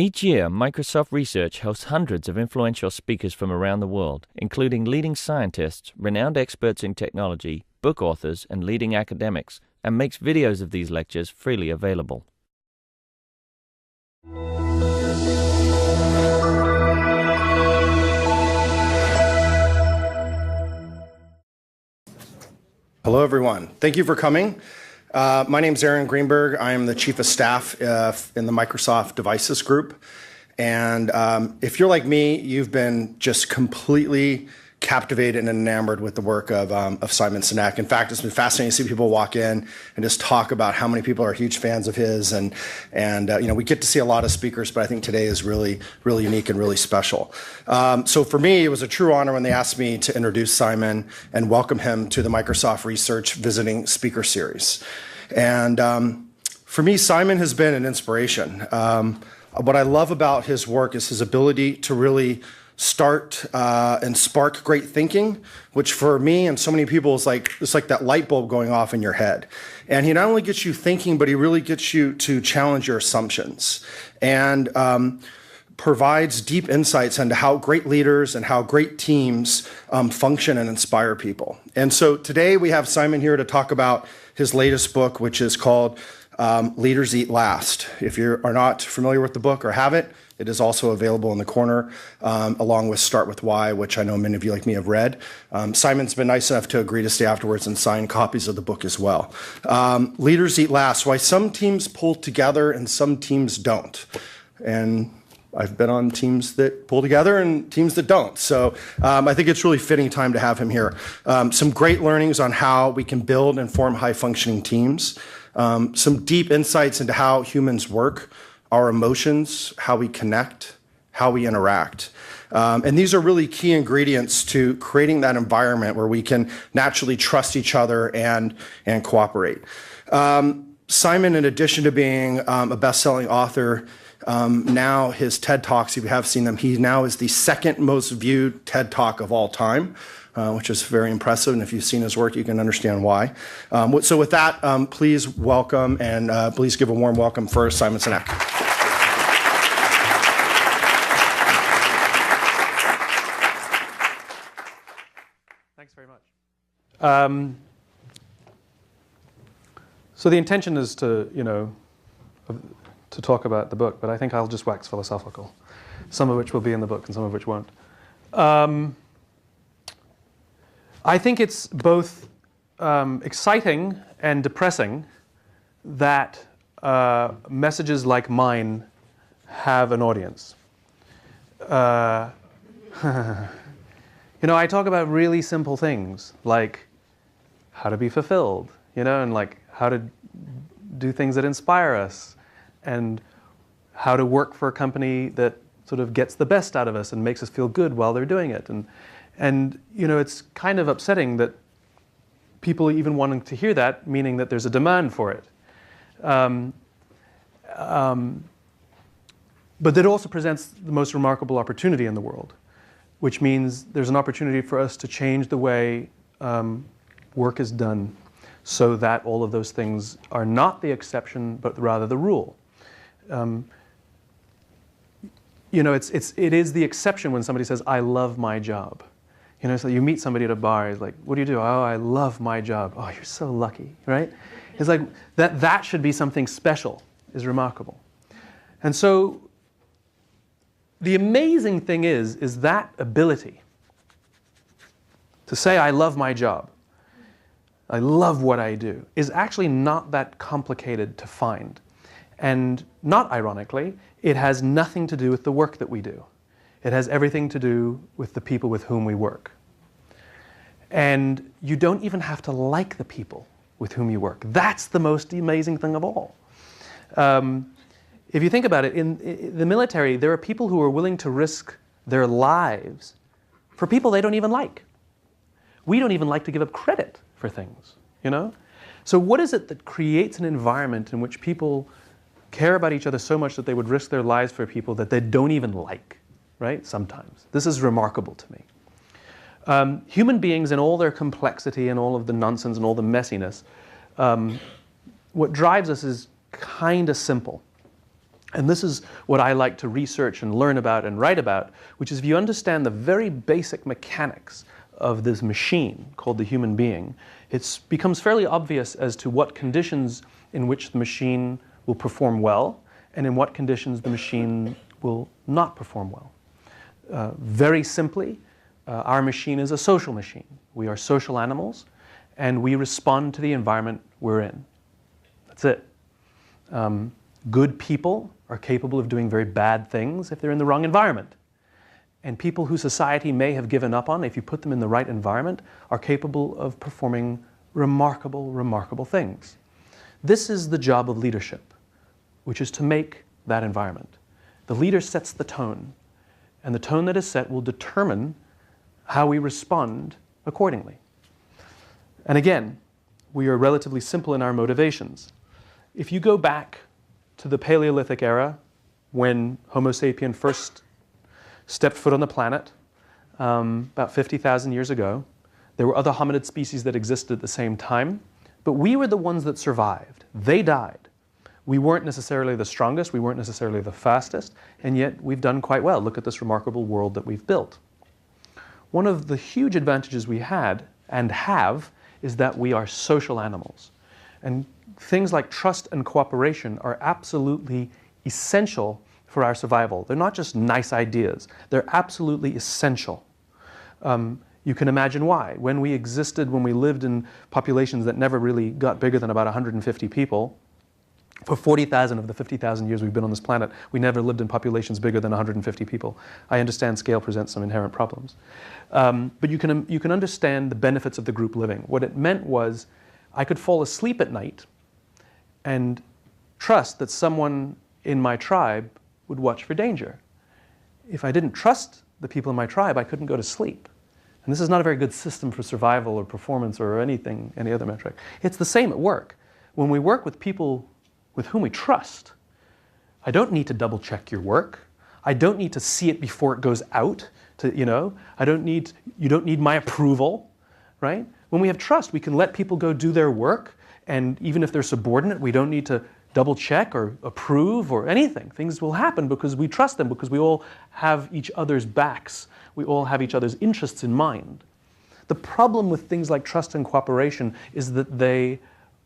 Each year, Microsoft Research hosts hundreds of influential speakers from around the world, including leading scientists, renowned experts in technology, book authors, and leading academics, and makes videos of these lectures freely available. Hello, everyone. Thank you for coming. My name is Aaron Greenberg. I am the Chief of Staff in the Microsoft Devices Group. And if you're like me, you've been just completely captivated and enamored with the work of Simon Sinek. In fact, it's been fascinating to see people walk in and just talk about how many people are huge fans of his. And we get to see a lot of speakers, but I think today is really, really unique and really special. So for me, it was a true honor when they asked me to introduce Simon and welcome him to the Microsoft Research Visiting Speaker Series. And for me, Simon has been an inspiration. What I love about his work is his ability to really start and spark great thinking, which for me and so many people is it's like that light bulb going off in your head. And he not only gets you thinking, but he really gets you to challenge your assumptions and provides deep insights into how great leaders and how great teams function and inspire people. And so today we have Simon here to talk about his latest book, which is called Leaders Eat Last. If you are not familiar with the book or have it, it is also available in the corner, along with Start With Why, which I know many of you like me have read. Simon's been nice enough to agree to stay afterwards and sign copies of the book as well. Leaders Eat Last, why some teams pull together and some teams don't. And I've been on teams that pull together and teams that don't. So I think it's really fitting time to have him here. Some great learnings on how we can build and form high-functioning teams. Some deep insights into how humans work, our emotions, how we connect, how we interact. And these are really key ingredients to creating that environment where we can naturally trust each other and cooperate. Simon, in addition to being a best-selling author, now his TED Talks, if you have seen them, he now is the second most viewed TED Talk of all time, which is very impressive. And if you've seen his work, you can understand why. So with that, please welcome and please give a warm welcome for Simon Sinek. Thanks very much. So the intention is to talk about the book, but I think I'll just wax philosophical, some of which will be in the book and some of which won't. I think it's both exciting and depressing that messages like mine have an audience. I talk about really simple things like how to be fulfilled, and like how to do things that inspire us, and how to work for a company that sort of gets the best out of us and makes us feel good while they're doing it. And it's kind of upsetting that people even wanting to hear that, meaning that there's a demand for it. But that also presents the most remarkable opportunity in the world, which means there's an opportunity for us to change the way work is done so that all of those things are not the exception, but rather the rule. It is the exception when somebody says, I love my job. So you meet somebody at a bar, he's like, what do you do? Oh, I love my job. Oh, you're so lucky, right? It's like, that should be something special, is remarkable. And so the amazing thing is that ability to say, I love my job, I love what I do, is actually not that complicated to find. And not ironically, it has nothing to do with the work that we do. It has everything to do with the people with whom we work. And you don't even have to like the people with whom you work. That's the most amazing thing of all. If you think about it, in the military, there are people who are willing to risk their lives for people they don't even like. We don't even like to give up credit for things, So what is it that creates an environment in which people care about each other so much that they would risk their lives for people that they don't even like, right? Sometimes. This is remarkable to me. Human beings in all their complexity and all of the nonsense and all the messiness, what drives us is kind of simple. And this is what I like to research and learn about and write about, which is if you understand the very basic mechanics of this machine called the human being, it becomes fairly obvious as to what conditions in which the machine will perform well and in what conditions the machine will not perform well. Very simply, our machine is a social machine. We are social animals, and we respond to the environment we're in. That's it. Good people are capable of doing very bad things if they're in the wrong environment. And people who society may have given up on, if you put them in the right environment, are capable of performing remarkable, remarkable things. This is the job of leadership, which is to make that environment. The leader sets the tone, and the tone that is set will determine how we respond accordingly. And again, we are relatively simple in our motivations. If you go back to the Paleolithic era, when Homo sapien first stepped foot on the planet, about 50,000 years ago, there were other hominid species that existed at the same time, but we were the ones that survived. They died. We weren't necessarily the strongest, we weren't necessarily the fastest, and yet we've done quite well. Look at this remarkable world that we've built. One of the huge advantages we had and have is that we are social animals. And things like trust and cooperation are absolutely essential for our survival. They're not just nice ideas. They're absolutely essential. You can imagine why. When we existed, when we lived in populations that never really got bigger than about 150 people, for 40,000 of the 50,000 years we've been on this planet, we never lived in populations bigger than 150 people. I understand scale presents some inherent problems. But you can understand the benefits of the group living. What it meant was I could fall asleep at night and trust that someone in my tribe would watch for danger. If I didn't trust the people in my tribe, I couldn't go to sleep. And this is not a very good system for survival or performance or anything, any other metric. It's the same at work. When we work with people with whom we trust, I don't need to double check your work. I don't need to see it before it goes out. You don't need my approval, right? When we have trust, we can let people go do their work, and even if they're subordinate, we don't need to double check or approve or anything. Things will happen because we trust them, because we all have each other's backs. We all have each other's interests in mind. The problem with things like trust and cooperation is that they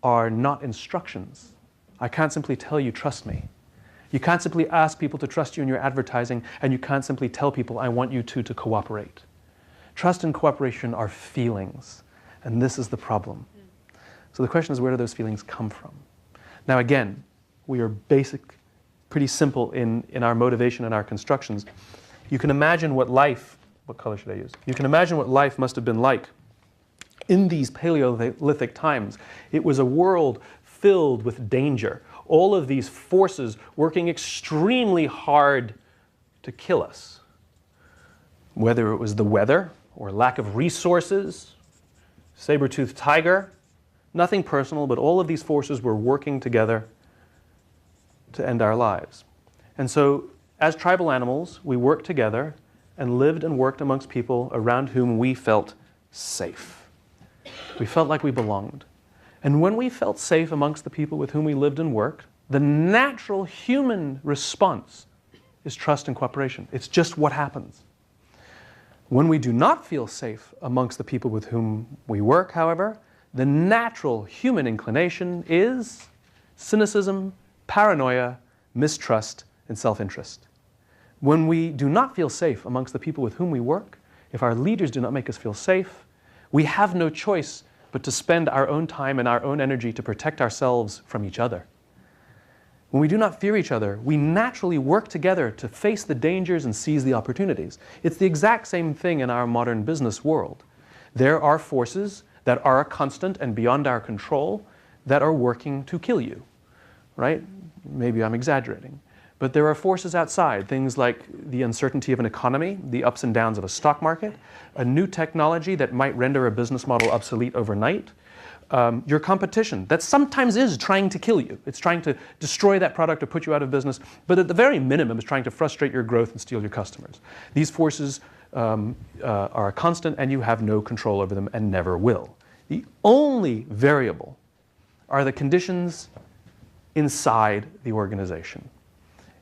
are not instructions. I can't simply tell you, trust me. You can't simply ask people to trust you in your advertising, and you can't simply tell people, I want you to cooperate. Trust and cooperation are feelings, and this is the problem. So the question is, where do those feelings come from? Now again, we are pretty simple in our motivation and our constructions. You can imagine what color should I use? You can imagine what life must have been like in these Paleolithic times. It was a world filled with danger. All of these forces working extremely hard to kill us. Whether it was the weather or lack of resources, saber-toothed tiger, nothing personal, but all of these forces were working together to end our lives. And so, as tribal animals, we worked together and lived and worked amongst people around whom we felt safe. We felt like we belonged. And when we felt safe amongst the people with whom we lived and worked, the natural human response is trust and cooperation. It's just what happens. When we do not feel safe amongst the people with whom we work, however, the natural human inclination is cynicism, paranoia, mistrust, and self-interest. When we do not feel safe amongst the people with whom we work, if our leaders do not make us feel safe, we have no choice but to spend our own time and our own energy to protect ourselves from each other. When we do not fear each other, we naturally work together to face the dangers and seize the opportunities. It's the exact same thing in our modern business world. There are forces that are constant and beyond our control that are working to kill you, right? Maybe I'm exaggerating. But there are forces outside, things like the uncertainty of an economy, the ups and downs of a stock market, a new technology that might render a business model obsolete overnight, your competition that sometimes is trying to kill you. It's trying to destroy that product or put you out of business, but at the very minimum is trying to frustrate your growth and steal your customers. These forces are constant, and you have no control over them and never will. The only variable are the conditions inside the organization.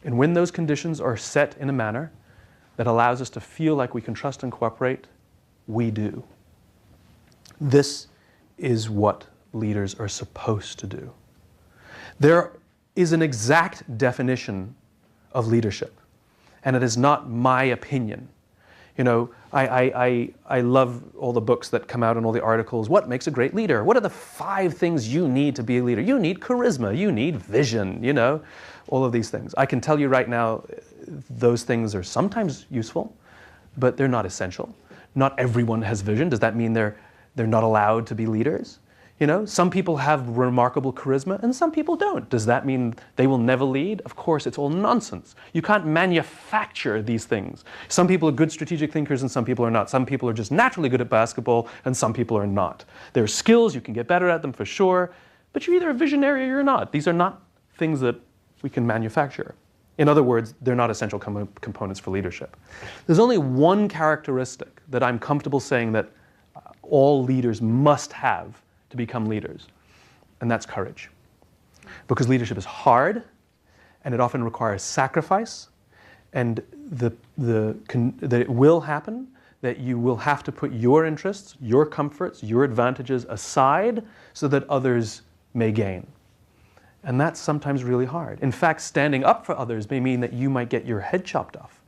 And when those conditions are set in a manner that allows us to feel like we can trust and cooperate, we do. This is what leaders are supposed to do. There is an exact definition of leadership, and it is not my opinion. You know, I love all the books that come out and all the articles. What makes a great leader? What are the 5 things you need to be a leader? You need charisma, you need vision, you know, all of these things. I can tell you right now, those things are sometimes useful, but they're not essential. Not everyone has vision. Does that mean they're not allowed to be leaders? You know, some people have remarkable charisma and some people don't. Does that mean they will never lead? Of course, it's all nonsense. You can't manufacture these things. Some people are good strategic thinkers and some people are not. Some people are just naturally good at basketball and some people are not. There are skills, you can get better at them for sure, but you're either a visionary or you're not. These are not things that we can manufacture. In other words, they're not essential components for leadership. There's only one characteristic that I'm comfortable saying that all leaders must have to become leaders, and that's courage. Because leadership is hard, and it often requires sacrifice, and that it will happen, that you will have to put your interests, your comforts, your advantages aside so that others may gain. And that's sometimes really hard. In fact, standing up for others may mean that you might get your head chopped off.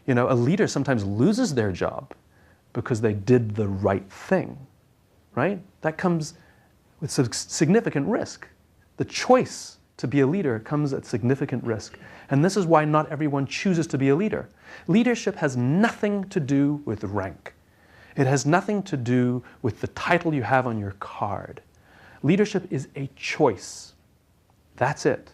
You know, a leader sometimes loses their job because they did the right thing, right? That comes with significant risk. The choice to be a leader comes at significant risk. And this is why not everyone chooses to be a leader. Leadership has nothing to do with rank. It has nothing to do with the title you have on your card. Leadership is a choice. That's it.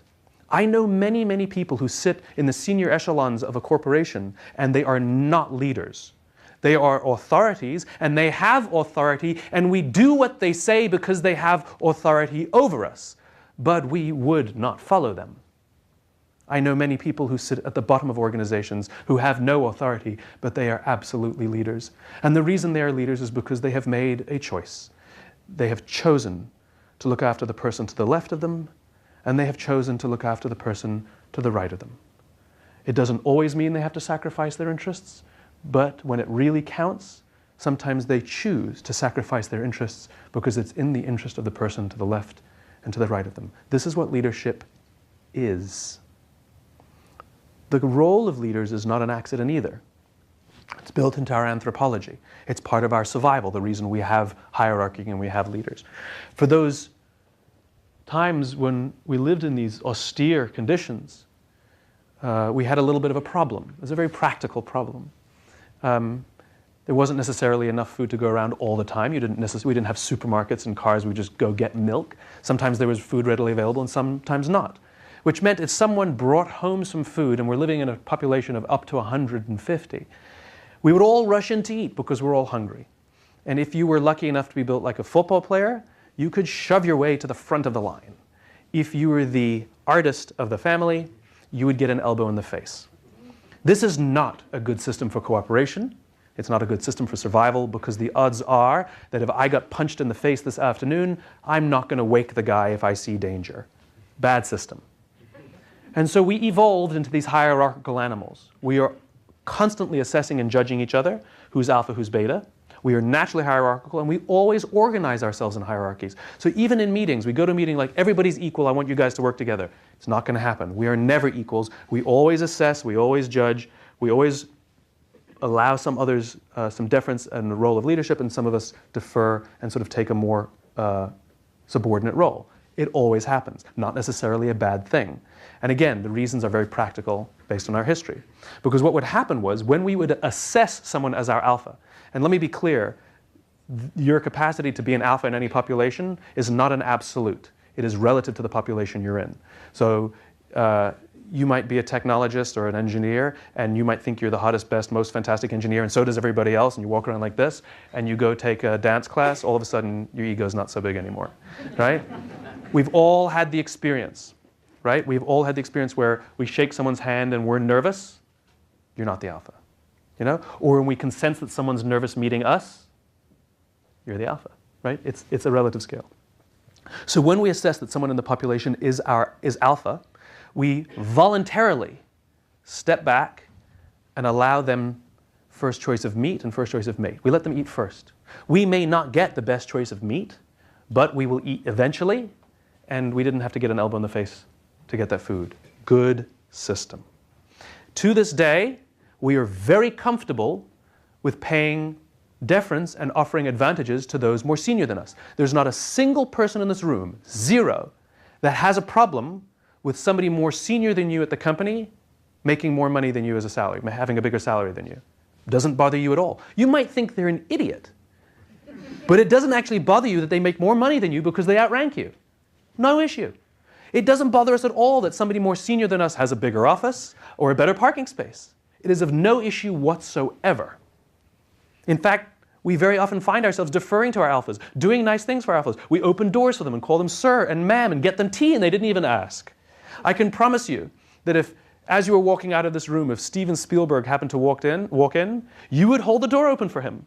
I know many, many people who sit in the senior echelons of a corporation and they are not leaders. They are authorities, and they have authority, and we do what they say because they have authority over us. But we would not follow them. I know many people who sit at the bottom of organizations who have no authority, but they are absolutely leaders. And the reason they are leaders is because they have made a choice. They have chosen to look after the person to the left of them, and they have chosen to look after the person to the right of them. It doesn't always mean they have to sacrifice their interests, but when it really counts, sometimes they choose to sacrifice their interests because it's in the interest of the person to the left and to the right of them. This is what leadership is. The role of leaders is not an accident either. It's built into our anthropology. It's part of our survival, the reason we have hierarchy and we have leaders. For those times when we lived in these austere conditions, we had a little bit of a problem. It was a very practical problem. There wasn't necessarily enough food to go around all the time. We didn't have supermarkets and cars. We just go get milk. Sometimes there was food readily available and sometimes not. Which meant if someone brought home some food, and we're living in a population of up to 150, we would all rush in to eat because we're all hungry. And if you were lucky enough to be built like a football player, you could shove your way to the front of the line. If you were the artist of the family, you would get an elbow in the face. This is not a good system for cooperation. It's not a good system for survival because the odds are that if I got punched in the face this afternoon, I'm not going to wake the guy if I see danger. Bad system. And so we evolved into these hierarchical animals. We are constantly assessing and judging each other, who's alpha, who's beta. We are naturally hierarchical, and we always organize ourselves in hierarchies. So even in meetings, we go to a meeting like, everybody's equal, I want you guys to work together. It's not going to happen. We are never equals. We always assess, we always judge, we always allow some others some deference and the role of leadership, and some of us defer and sort of take a more subordinate role. It always happens. Not necessarily a bad thing. And again, the reasons are very practical based on our history. Because what would happen was, when we would assess someone as our alpha, and let me be clear, your capacity to be an alpha in any population is not an absolute. It is relative to the population you're in. So you might be a technologist or an engineer, and you might think you're the hottest, best, most fantastic engineer, and so does everybody else, and you walk around like this, and you go take a dance class, all of a sudden your ego's not so big anymore, right? We've all had the experience, right? We've all had the experience where we shake someone's hand and we're nervous. You're not the alpha. You know? Or when we can sense that someone's nervous meeting us, you're the alpha, right? It's a relative scale. So when we assess that someone in the population is alpha, we voluntarily step back and allow them first choice of meat and first choice of mate. We let them eat first. We may not get the best choice of meat, but we will eat eventually, and we didn't have to get an elbow in the face to get that food. Good system. To this day, we are very comfortable with paying deference and offering advantages to those more senior than us. There's not a single person in this room, zero, that has a problem with somebody more senior than you at the company making more money than you as a salary, having a bigger salary than you. Doesn't bother you at all. You might think they're an idiot, but it doesn't actually bother you that they make more money than you because they outrank you. No issue. It doesn't bother us at all that somebody more senior than us has a bigger office or a better parking space. It is of no issue whatsoever. In fact, we very often find ourselves deferring to our alphas, doing nice things for our alphas. We open doors for them and call them sir and ma'am and get them tea and they didn't even ask. I can promise you that if, as you were walking out of this room, if Steven Spielberg happened to walk in, you would hold the door open for him.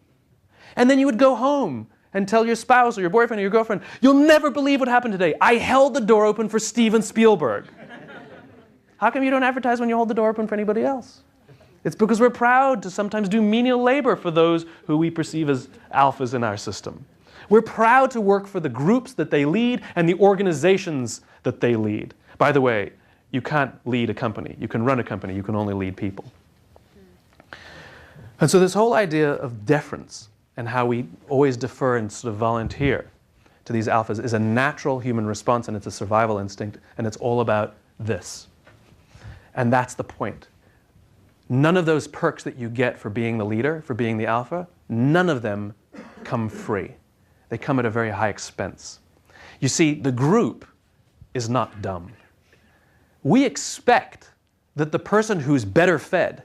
And then you would go home and tell your spouse or your boyfriend or your girlfriend, you'll never believe what happened today. I held the door open for Steven Spielberg. How come you don't advertise when you hold the door open for anybody else? It's because we're proud to sometimes do menial labor for those who we perceive as alphas in our system. We're proud to work for the groups that they lead and the organizations that they lead. By the way, you can't lead a company. You can run a company. You can only lead people. And so this whole idea of deference and how we always defer and sort of volunteer to these alphas is a natural human response, and it's a survival instinct, and it's all about this. And that's the point. None of those perks that you get for being the leader, for being the alpha, none of them come free. They come at a very high expense. You see, the group is not dumb. We expect that the person who's better fed,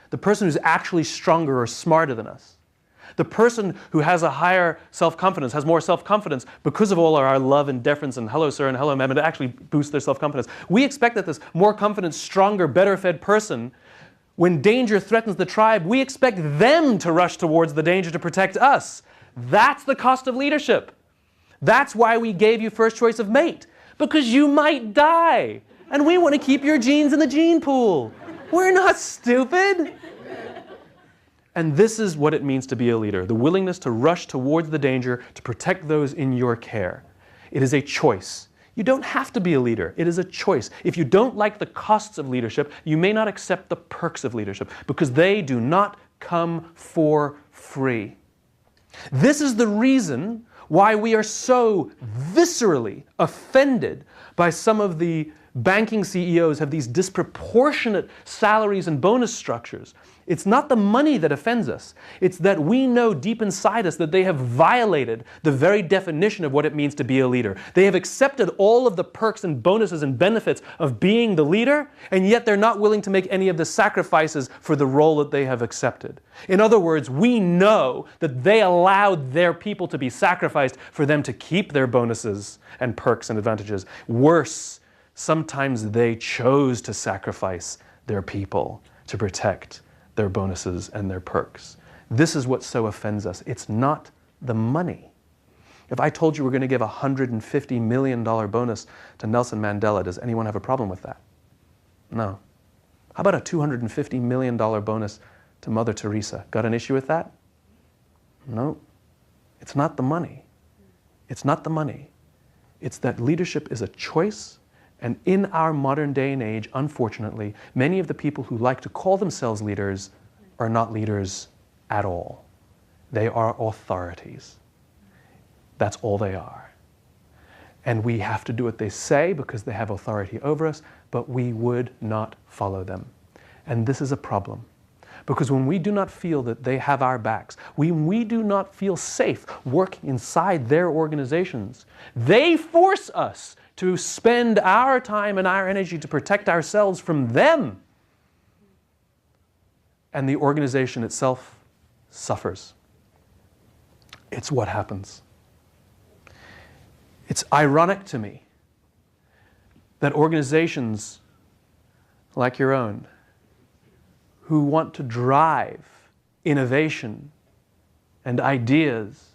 the person who's actually stronger or smarter than us, the person who has a higher self-confidence, has more self-confidence because of all our love and deference and hello sir and hello ma'am, and to actually boost their self-confidence. We expect that this more confident, stronger, better fed person, when danger threatens the tribe, we expect them to rush towards the danger to protect us. That's the cost of leadership. That's why we gave you first choice of mate, because you might die. And we want to keep your genes in the gene pool. We're not stupid. And this is what it means to be a leader, the willingness to rush towards the danger to protect those in your care. It is a choice. You don't have to be a leader. It is a choice. If you don't like the costs of leadership, you may not accept the perks of leadership because they do not come for free. This is the reason why we are so viscerally offended by some of the banking CEOs have these disproportionate salaries and bonus structures. It's not the money that offends us. It's that we know deep inside us that they have violated the very definition of what it means to be a leader. They have accepted all of the perks and bonuses and benefits of being the leader, and yet they're not willing to make any of the sacrifices for the role that they have accepted. In other words, we know that they allowed their people to be sacrificed for them to keep their bonuses and perks and advantages. Worse, sometimes they chose to sacrifice their people to protect their bonuses and their perks. This is what so offends us. It's not the money. If I told you we're going to give a $150 million bonus to Nelson Mandela, does anyone have a problem with that? No. How about a $250 million bonus to Mother Teresa? Got an issue with that? No. It's not the money. It's not the money. It's that leadership is a choice. And in our modern day and age, unfortunately, many of the people who like to call themselves leaders are not leaders at all. They are authorities. That's all they are. And we have to do what they say because they have authority over us, but we would not follow them. And this is a problem. Because when we do not feel that they have our backs, when we do not feel safe working inside their organizations, they force us to spend our time and our energy to protect ourselves from them. And the organization itself suffers. It's what happens. It's ironic to me that organizations like your own, who want to drive innovation and ideas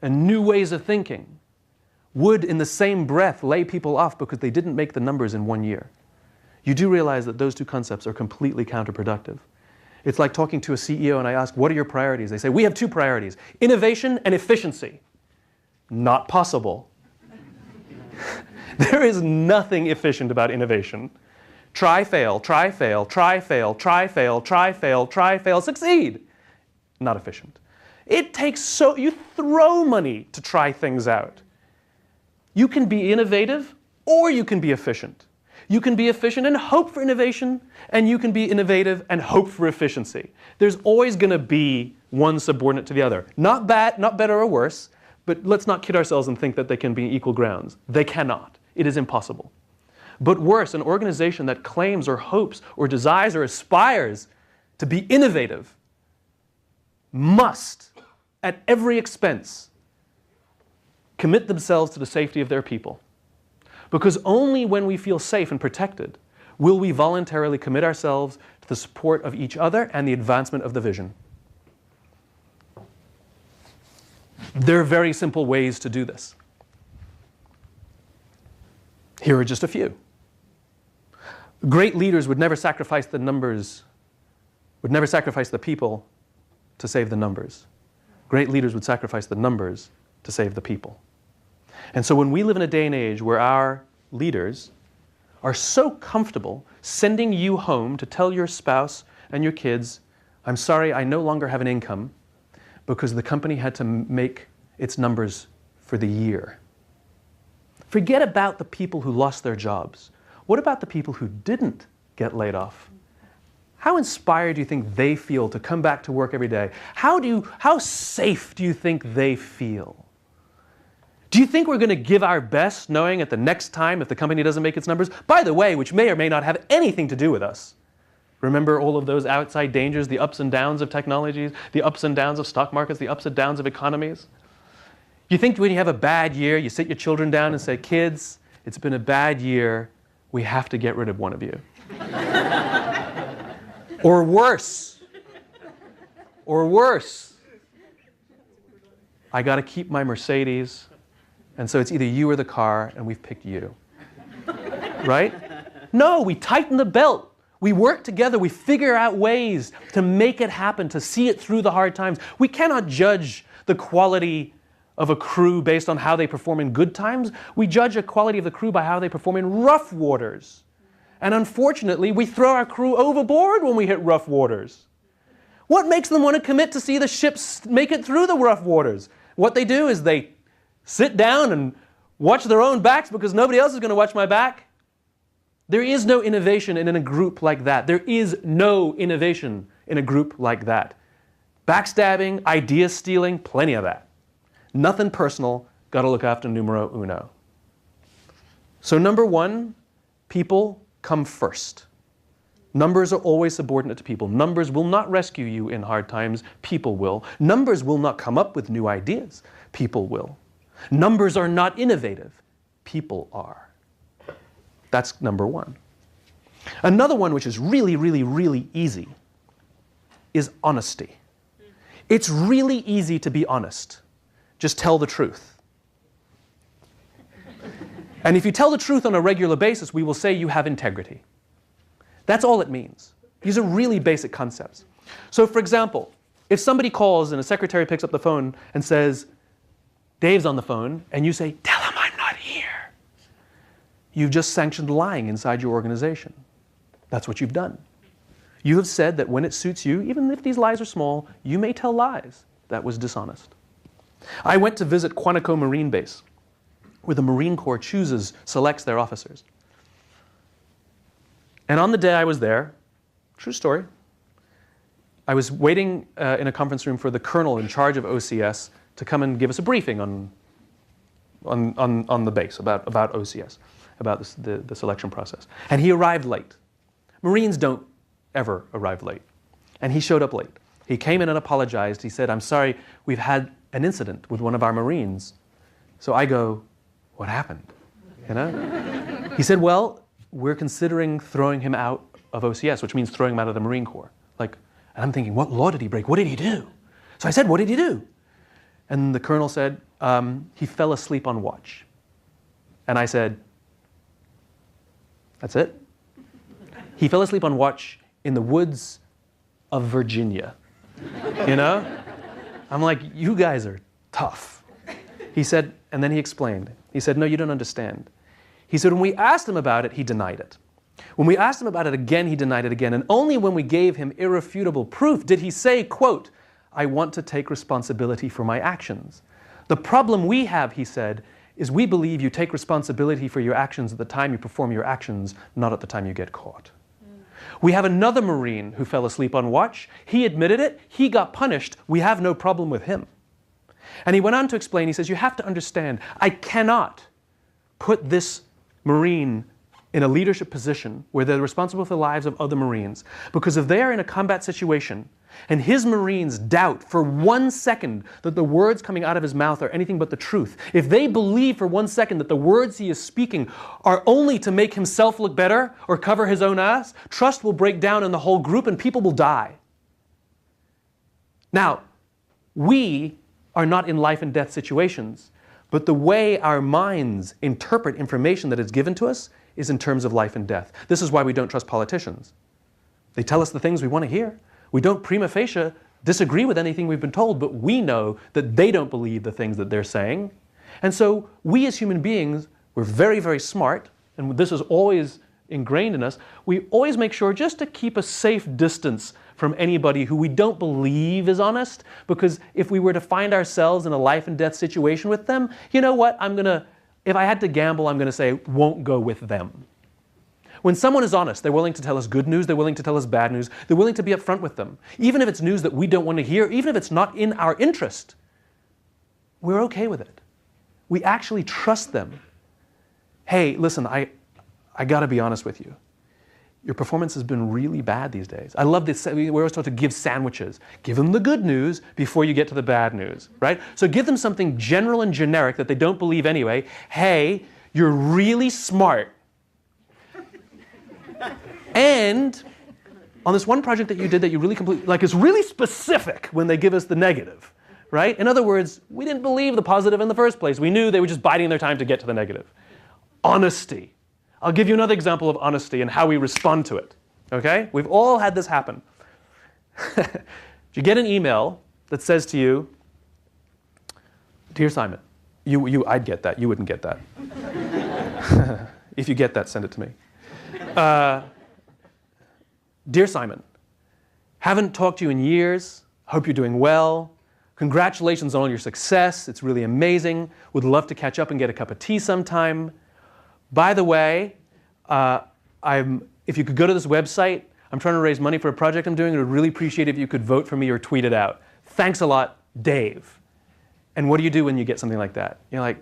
and new ways of thinking, would in the same breath lay people off because they didn't make the numbers in 1 year. you do realize that those two concepts are completely counterproductive. It's like talking to a CEO and I ask, what are your priorities? They say, we have two priorities, innovation and efficiency. Not possible. There is nothing efficient about innovation. Try, fail, try, fail, try, fail, try, fail, try, fail, try, fail, succeed. Not efficient. It takes you throw money to try things out. You can be innovative or you can be efficient. You can be efficient and hope for innovation, and you can be innovative and hope for efficiency. There's always going to be one subordinate to the other. Not bad, not better or worse, but let's not kid ourselves and think that they can be equal grounds. They cannot. It is impossible. But worse, an organization that claims or hopes or desires or aspires to be innovative must, at every expense, commit themselves to the safety of their people. Because only when we feel safe and protected will we voluntarily commit ourselves to the support of each other and the advancement of the vision. There are very simple ways to do this. Here are just a few. Great leaders would never sacrifice the numbers, would never sacrifice the people to save the numbers. Great leaders would sacrifice the numbers to save the people. And so when we live in a day and age where our leaders are so comfortable sending you home to tell your spouse and your kids, I'm sorry, I no longer have an income because the company had to make its numbers for the year. Forget about the people who lost their jobs. What about the people who didn't get laid off? How inspired do you think they feel to come back to work every day? How safe do you think they feel? Do you think we're going to give our best knowing at the next time if the company doesn't make its numbers? By the way, which may or may not have anything to do with us. Remember all of those outside dangers, the ups and downs of technologies, the ups and downs of stock markets, the ups and downs of economies? You think when you have a bad year, you sit your children down and say, kids, it's been a bad year. We have to get rid of one of you. Or worse. Or worse. I got to keep my Mercedes. And so it's either you or the car, and we've picked you. Right? No, we tighten the belt. We work together. We figure out ways to make it happen, to see it through the hard times. We cannot judge the quality of a crew based on how they perform in good times. We judge the quality of the crew by how they perform in rough waters. And unfortunately, we throw our crew overboard when we hit rough waters. What makes them want to commit to see the ships make it through the rough waters? What they do is they sit down and watch their own backs because nobody else is going to watch my back. There is no innovation in a group like that. There is no innovation in a group like that. Backstabbing, idea stealing, plenty of that. Nothing personal, got to look after numero uno. So number one, people come first. Numbers are always subordinate to people. Numbers will not rescue you in hard times. People will. Numbers will not come up with new ideas. People will. Numbers are not innovative. People are. That's number one. Another one which is really, really, really easy is honesty. It's really easy to be honest. Just tell the truth. And if you tell the truth on a regular basis, we will say you have integrity. That's all it means. These are really basic concepts. So for example, if somebody calls and a secretary picks up the phone and says, Dave's on the phone, and you say, tell him I'm not here. You've just sanctioned lying inside your organization. That's what you've done. You have said that when it suits you, even if these lies are small, you may tell lies. That was dishonest. I went to visit Quantico Marine Base, where the Marine Corps selects their officers. And on the day I was there, true story, I was waiting in a conference room for the colonel in charge of OCS to come and give us a briefing on the base about OCS, about the selection process. And he arrived late. Marines don't ever arrive late. And he showed up late. He came in and apologized. He said, I'm sorry, we've had an incident with one of our Marines. So I go, what happened? You know? He said, well, we're considering throwing him out of OCS, which means throwing him out of the Marine Corps. And I'm thinking, what law did he break? What did he do? So I said, what did he do? And the colonel said, he fell asleep on watch. And I said, that's it? He fell asleep on watch in the woods of Virginia. You know? I'm like, you guys are tough. He said, and then he explained. He said, no, you don't understand. He said, when we asked him about it, he denied it. When we asked him about it again, he denied it again. And only when we gave him irrefutable proof did he say, quote, I want to take responsibility for my actions. The problem we have, he said, is we believe you take responsibility for your actions at the time you perform your actions, not at the time you get caught. We have another Marine who fell asleep on watch. He admitted it. He got punished. We have no problem with him. And he went on to explain, he says, you have to understand, I cannot put this Marine in a leadership position where they're responsible for the lives of other Marines, because if they are in a combat situation and his Marines doubt for 1 second that the words coming out of his mouth are anything but the truth, if they believe for 1 second that the words he is speaking are only to make himself look better or cover his own ass, trust will break down in the whole group and people will die. Now, we are not in life and death situations, but the way our minds interpret information that is given to us is in terms of life and death. This is why we don't trust politicians. They tell us the things we want to hear. We don't prima facie disagree with anything we've been told, but we know that they don't believe the things that they're saying. And so we as human beings, we're very, very smart, and this is always ingrained in us. We always make sure just to keep a safe distance from anybody who we don't believe is honest, because if we were to find ourselves in a life and death situation with them, you know what, if I had to gamble, I'm going to say, won't go with them. When someone is honest, they're willing to tell us good news, they're willing to tell us bad news, they're willing to be upfront with them. Even if it's news that we don't want to hear, even if it's not in our interest, we're okay with it. We actually trust them. Hey, listen, I got to be honest with you. Your performance has been really bad these days. I love this. We're always taught to give sandwiches. Give them the good news before you get to the bad news, right? So give them something general and generic that they don't believe anyway. Hey, you're really smart. And on this one project that you did that you really completely, like, it's really specific when they give us the negative, right? In other words, we didn't believe the positive in the first place. We knew they were just biding their time to get to the negative. Honesty. I'll give you another example of honesty and how we respond to it, okay? We've all had this happen. You get an email that says to you, Dear Simon, I'd get that, you wouldn't get that. If you get that, send it to me. Dear Simon, haven't talked to you in years, hope you're doing well. Congratulations on all your success, it's really amazing. Would love to catch up and get a cup of tea sometime. By the way, if you could go to this website, I'm trying to raise money for a project I'm doing. I would really appreciate it if you could vote for me or tweet it out. Thanks a lot, Dave. And what do you do when you get something like that? You're like,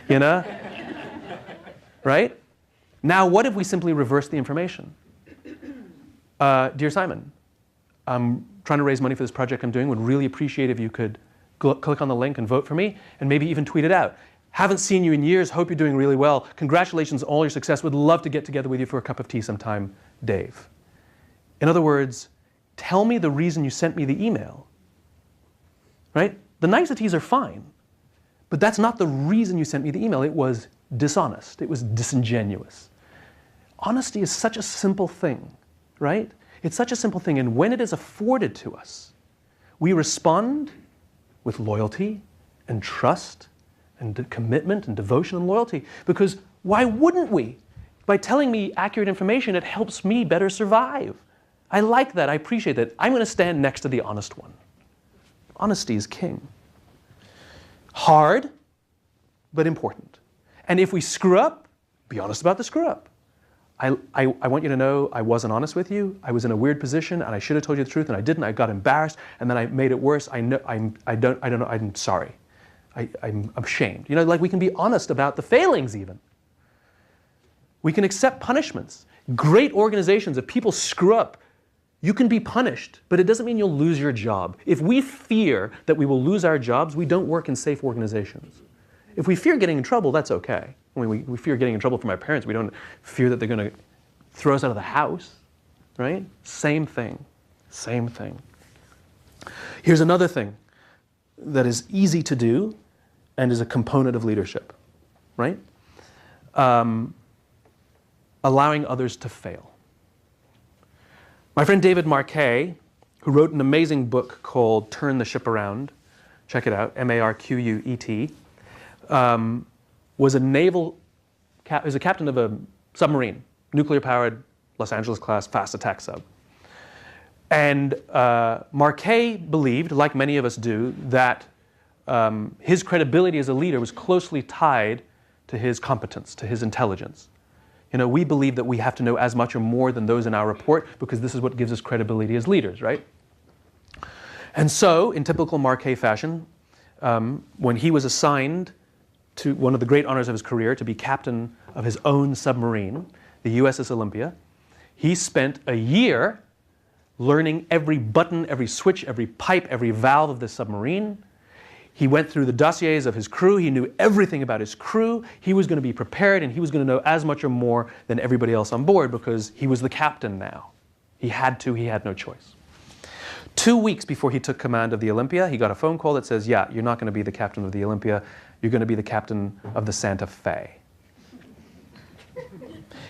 you know? Right? Now, what if we simply reverse the information? Dear Simon, I'm trying to raise money for this project I'm doing. Would really appreciate if you could click on the link and vote for me, and maybe even tweet it out. Haven't seen you in years, hope you're doing really well. Congratulations on all your success. Would love to get together with you for a cup of tea sometime, Dave. In other words, tell me the reason you sent me the email. Right? The niceties are fine, but that's not the reason you sent me the email. It was dishonest. It was disingenuous. Honesty is such a simple thing, right? It's such a simple thing, and when it is afforded to us, we respond with loyalty and trust and commitment and devotion and loyalty. Because why wouldn't we? By telling me accurate information, it helps me better survive. I like that. I appreciate that. I'm going to stand next to the honest one. Honesty is king. Hard, but important. And if we screw up, be honest about the screw up. I want you to know I wasn't honest with you. I was in a weird position, and I should have told you the truth, and I didn't. I got embarrassed, and then I made it worse. I don't know. I'm sorry. I'm ashamed. You know, like, we can be honest about the failings even. We can accept punishments. Great organizations, if people screw up, you can be punished, but it doesn't mean you'll lose your job. If we fear that we will lose our jobs, we don't work in safe organizations. If we fear getting in trouble, that's okay. I mean, we fear getting in trouble from our parents. We don't fear that they're going to throw us out of the house, right? Same thing. Same thing. Here's another thing that is easy to do and is a component of leadership, right? allowing others to fail. My friend David Marquet, who wrote an amazing book called Turn the Ship Around, check it out, Marquet, was a captain of a submarine, nuclear-powered Los Angeles-class fast attack sub. And Marquet believed, like many of us do, that his credibility as a leader was closely tied to his competence, to his intelligence. You know, we believe that we have to know as much or more than those in our report because this is what gives us credibility as leaders, right? And so, in typical Marquet fashion, when he was assigned to one of the great honors of his career, to be captain of his own submarine, the USS Olympia, he spent a year learning every button, every switch, every pipe, every valve of the submarine. He went through the dossiers of his crew. He knew everything about his crew. He was going to be prepared, and he was going to know as much or more than everybody else on board because he was the captain now. He had to, he had no choice. 2 weeks before he took command of the Olympia, he got a phone call that says, yeah, you're not going to be the captain of the Olympia. You're going to be the captain of the Santa Fe.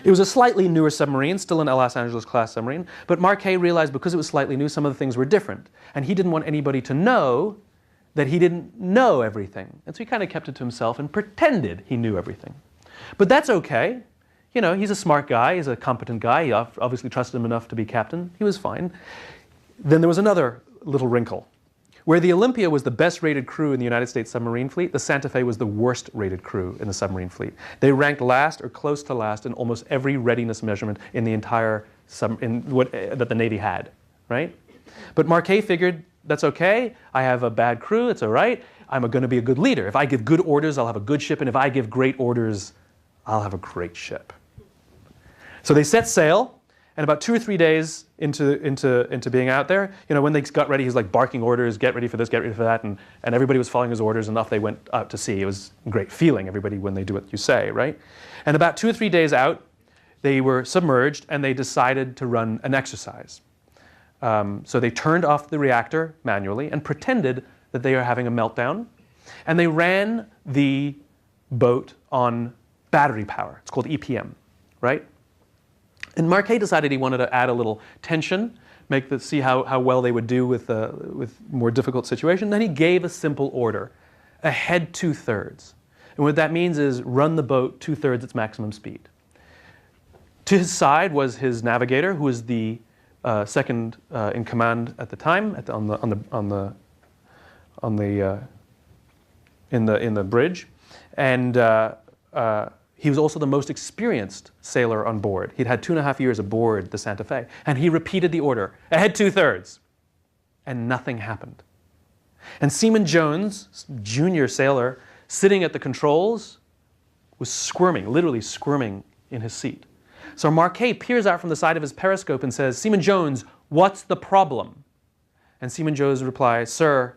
It was a slightly newer submarine, still an Los Angeles-class submarine, but Marquet realized because it was slightly new, some of the things were different. And he didn't want anybody to know that he didn't know everything. And so he kind of kept it to himself and pretended he knew everything. But that's okay. You know, he's a smart guy. He's a competent guy. He obviously trusted him enough to be captain. He was fine. Then there was another little wrinkle. Where the Olympia was the best-rated crew in the United States submarine fleet, the Santa Fe was the worst-rated crew in the submarine fleet. They ranked last or close to last in almost every readiness measurement in the entire that the Navy had, right? But Marquet figured, that's okay. I have a bad crew. It's all right. I'm going to be a good leader. If I give good orders, I'll have a good ship, and if I give great orders, I'll have a great ship. So they set sail. And about 2 or 3 days into being out there, you know, when they got ready, he was like barking orders, get ready for this, get ready for that, and everybody was following his orders, and off they went out to sea. It was a great feeling, everybody, when they do what you say, right? And about 2 or 3 days out, they were submerged, and they decided to run an exercise. So they turned off the reactor manually and pretended that they were having a meltdown, and they ran the boat on battery power. It's called EPM, right? And Marquet decided he wanted to add a little tension, see how well they would do with more difficult situations. Then he gave a simple order, ahead 2/3. And what that means is run the boat 2/3 its maximum speed. To his side was his navigator, who was the second in command at the time in the bridge, and he was also the most experienced sailor on board. He'd had 2.5 years aboard the Santa Fe. And he repeated the order, ahead 2/3. And nothing happened. And Seaman Jones, junior sailor, sitting at the controls, was squirming, literally squirming in his seat. So Marquet peers out from the side of his periscope and says, Seaman Jones, what's the problem? And Seaman Jones replies, sir,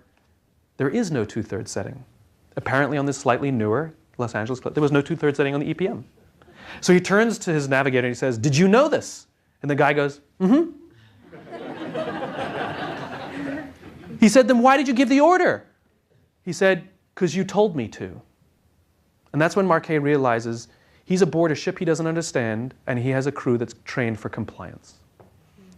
there is no 2/3 setting. Apparently on this slightly newer Los Angeles, there was no 2/3 setting on the EPM. So he turns to his navigator and he says, did you know this? And the guy goes, mm-hmm. He said, then why did you give the order? He said, because you told me to. And that's when Marquet realizes he's aboard a ship he doesn't understand, and he has a crew that's trained for compliance.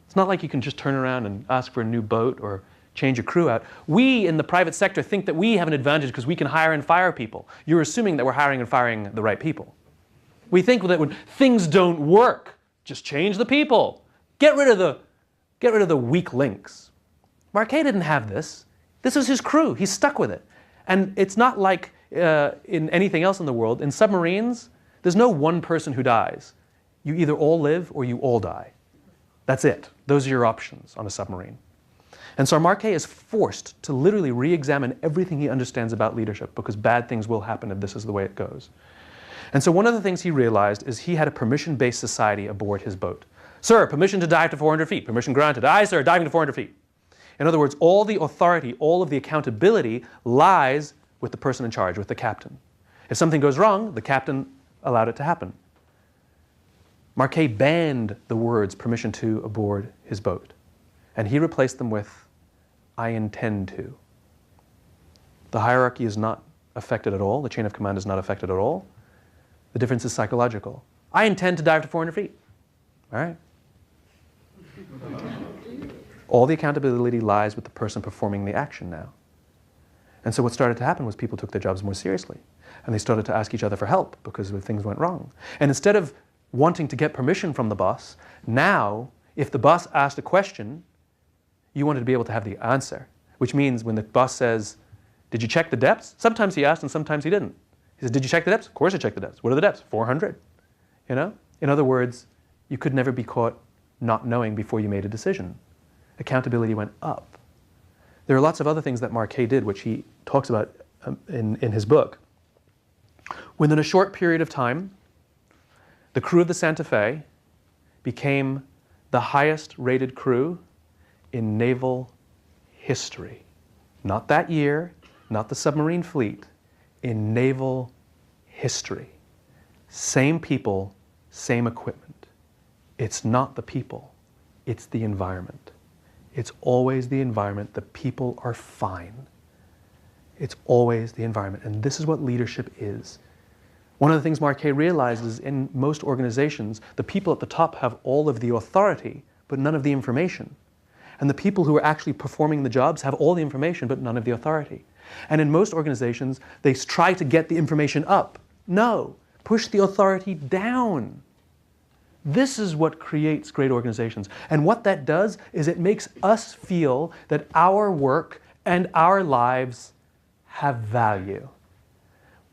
It's not like you can just turn around and ask for a new boat or change your crew out. We in the private sector think that we have an advantage because we can hire and fire people. You're assuming that we're hiring and firing the right people. We think that when things don't work, just change the people. Get rid of the weak links. Marquet didn't have this. This is his crew. He's stuck with it. And it's not like in anything else in the world. In submarines, there's no one person who dies. You either all live or you all die. That's it. Those are your options on a submarine. And so Marquet is forced to literally re-examine everything he understands about leadership because bad things will happen if this is the way it goes. And so one of the things he realized is he had a permission-based society aboard his boat. Sir, permission to dive to 400 feet. Permission granted. Aye, sir, diving to 400 feet. In other words, all the authority, all of the accountability lies with the person in charge, with the captain. If something goes wrong, the captain allowed it to happen. Marquet banned the words permission to aboard his boat. And he replaced them with, I intend to. The hierarchy is not affected at all. The chain of command is not affected at all. The difference is psychological. I intend to dive to 400 feet. All right. All the accountability lies with the person performing the action now. And so what started to happen was people took their jobs more seriously. And they started to ask each other for help because things went wrong. And instead of wanting to get permission from the boss, now, if the boss asked a question, you wanted to be able to have the answer. Which means when the boss says, did you check the depths? Sometimes he asked and sometimes he didn't. He says, did you check the depths? Of course I checked the depths. What are the depths? 400. You know? In other words, you could never be caught not knowing before you made a decision. Accountability went up. There are lots of other things that Marquet did, which he talks about in his book. Within a short period of time, the crew of the Santa Fe became the highest rated crew in naval history. Not that year, not the submarine fleet, in naval history. Same people, same equipment. It's not the people, it's the environment. It's always the environment. The people are fine. It's always the environment. And this is what leadership is. One of the things Marquet realized is in most organizations, the people at the top have all of the authority, but none of the information. And the people who are actually performing the jobs have all the information, but none of the authority. And in most organizations, they try to get the information up. No, push the authority down. This is what creates great organizations. And what that does is it makes us feel that our work and our lives have value.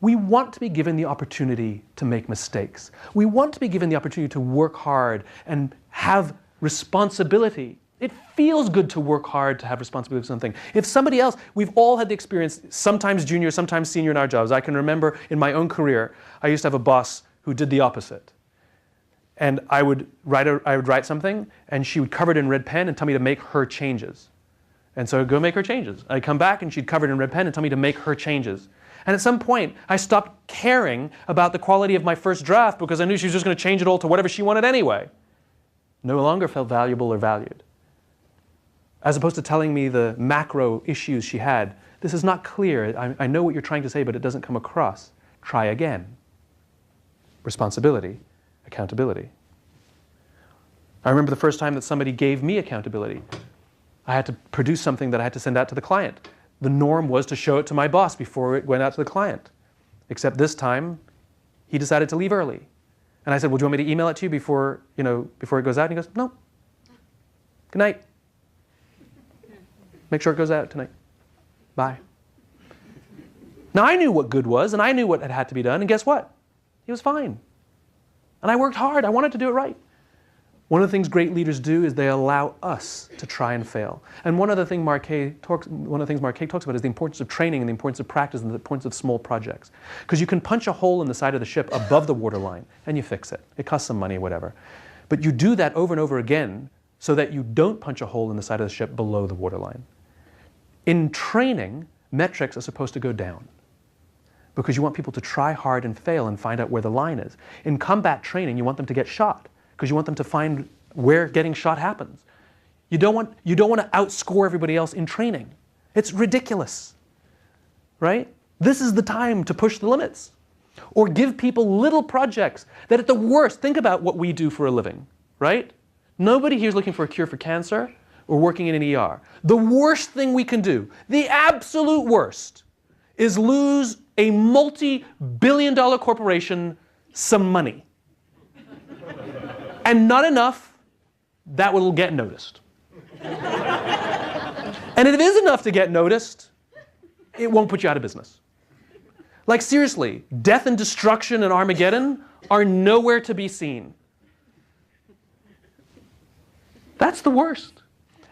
We want to be given the opportunity to make mistakes. We want to be given the opportunity to work hard and have responsibility. It feels good to work hard, to have responsibility for something. If somebody else, we've all had the experience, sometimes junior, sometimes senior in our jobs. I can remember in my own career, I used to have a boss who did the opposite. And I would write something, and she would cover it in red pen and tell me to make her changes. And so I'd go make her changes. I'd come back, and she'd cover it in red pen and tell me to make her changes. And at some point, I stopped caring about the quality of my first draft because I knew she was just going to change it all to whatever she wanted anyway. No longer felt valuable or valued. As opposed to telling me the macro issues she had. This is not clear. I know what you're trying to say, but it doesn't come across. Try again. Responsibility. Accountability. I remember the first time that somebody gave me accountability. I had to produce something that I had to send out to the client. The norm was to show it to my boss before it went out to the client. Except this time, he decided to leave early. And I said, well, do you want me to email it to you before it goes out? And he goes, no. Good night. Make sure it goes out tonight. Bye. Now, I knew what good was, and I knew what had to be done, and guess what? He was fine. And I worked hard. I wanted to do it right. One of the things great leaders do is they allow us to try and fail. And one of the things Marquet talks about is the importance of training and the importance of practice and the importance of small projects. Because you can punch a hole in the side of the ship above the waterline and you fix it. It costs some money, whatever. But you do that over and over again so that you don't punch a hole in the side of the ship below the waterline. In training, metrics are supposed to go down, because you want people to try hard and fail and find out where the line is. In combat training, you want them to get shot, because you want them to find where getting shot happens. You don't want to outscore everybody else in training. It's ridiculous, right? This is the time to push the limits. Or give people little projects that at the worst, think about what we do for a living, right? Nobody here is looking for a cure for cancer or working in an ER. The worst thing we can do, the absolute worst, is lose a multi-billion-dollar corporation some money. And not enough that will get noticed. And if it is enough to get noticed, it won't put you out of business. Like seriously, death and destruction and Armageddon are nowhere to be seen. That's the worst.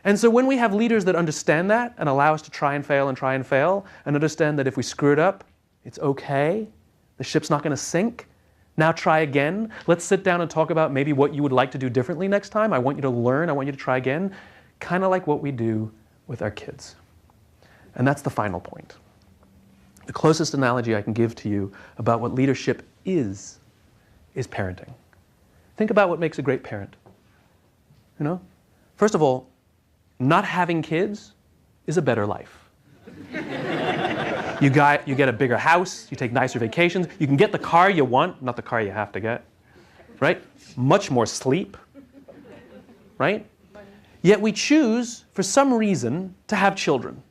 And so when we have leaders that understand that and allow us to try and fail and understand that if we screw it up, it's okay, the ship's not going to sink, now try again. Let's sit down and talk about maybe what you would like to do differently next time. I want you to learn, I want you to try again. Kind of like what we do with our kids. And that's the final point. The closest analogy I can give to you about what leadership is parenting. Think about what makes a great parent. You know? First of all, not having kids is a better life. You get a bigger house, you take nicer vacations, you can get the car you want, not the car you have to get. right? Much more sleep, right? Yet we choose, for some reason, to have children.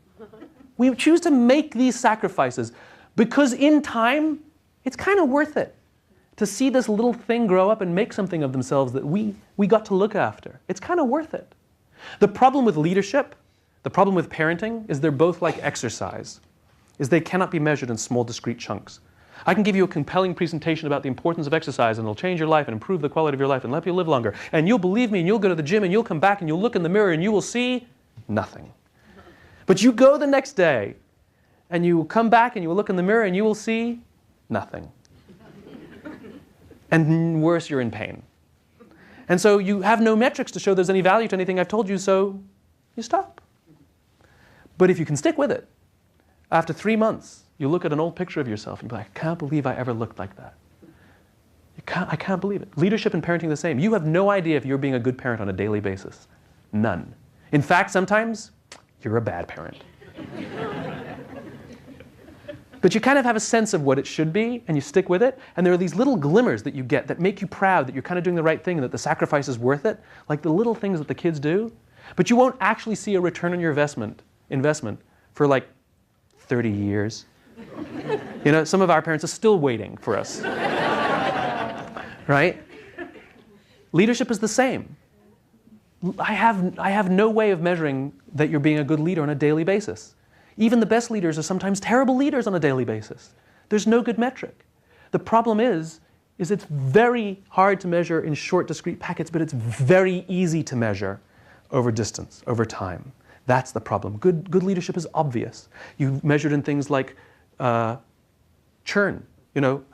We choose to make these sacrifices because in time, it's kind of worth it to see this little thing grow up and make something of themselves that we got to look after. It's kind of worth it. The problem with leadership, the problem with parenting, is they're both like exercise, is they cannot be measured in small, discrete chunks. I can give you a compelling presentation about the importance of exercise and it'll change your life and improve the quality of your life and help you live longer. And you'll believe me and you'll go to the gym and you'll come back and you'll look in the mirror and you will see nothing. But you go the next day and you will come back and you will look in the mirror and you will see nothing. And worse, you're in pain. And so you have no metrics to show there's any value to anything I've told you, so you stop. But if you can stick with it, after 3 months, you look at an old picture of yourself and you're like, I can't believe I ever looked like that. I can't believe it. Leadership and parenting are the same. You have no idea if you're being a good parent on a daily basis. None. In fact, sometimes you're a bad parent. But you kind of have a sense of what it should be, and you stick with it, and there are these little glimmers that you get that make you proud that you're kind of doing the right thing and that the sacrifice is worth it, like the little things that the kids do. But you won't actually see a return on your investment for like 30 years. You know, some of our parents are still waiting for us. Right? Leadership is the same. I have no way of measuring that you're being a good leader on a daily basis. Even the best leaders are sometimes terrible leaders on a daily basis. There's no good metric. The problem is it's very hard to measure in short, discrete packets, but it's very easy to measure over distance, over time. That's the problem. Good leadership is obvious. You measured in things like churn. You know,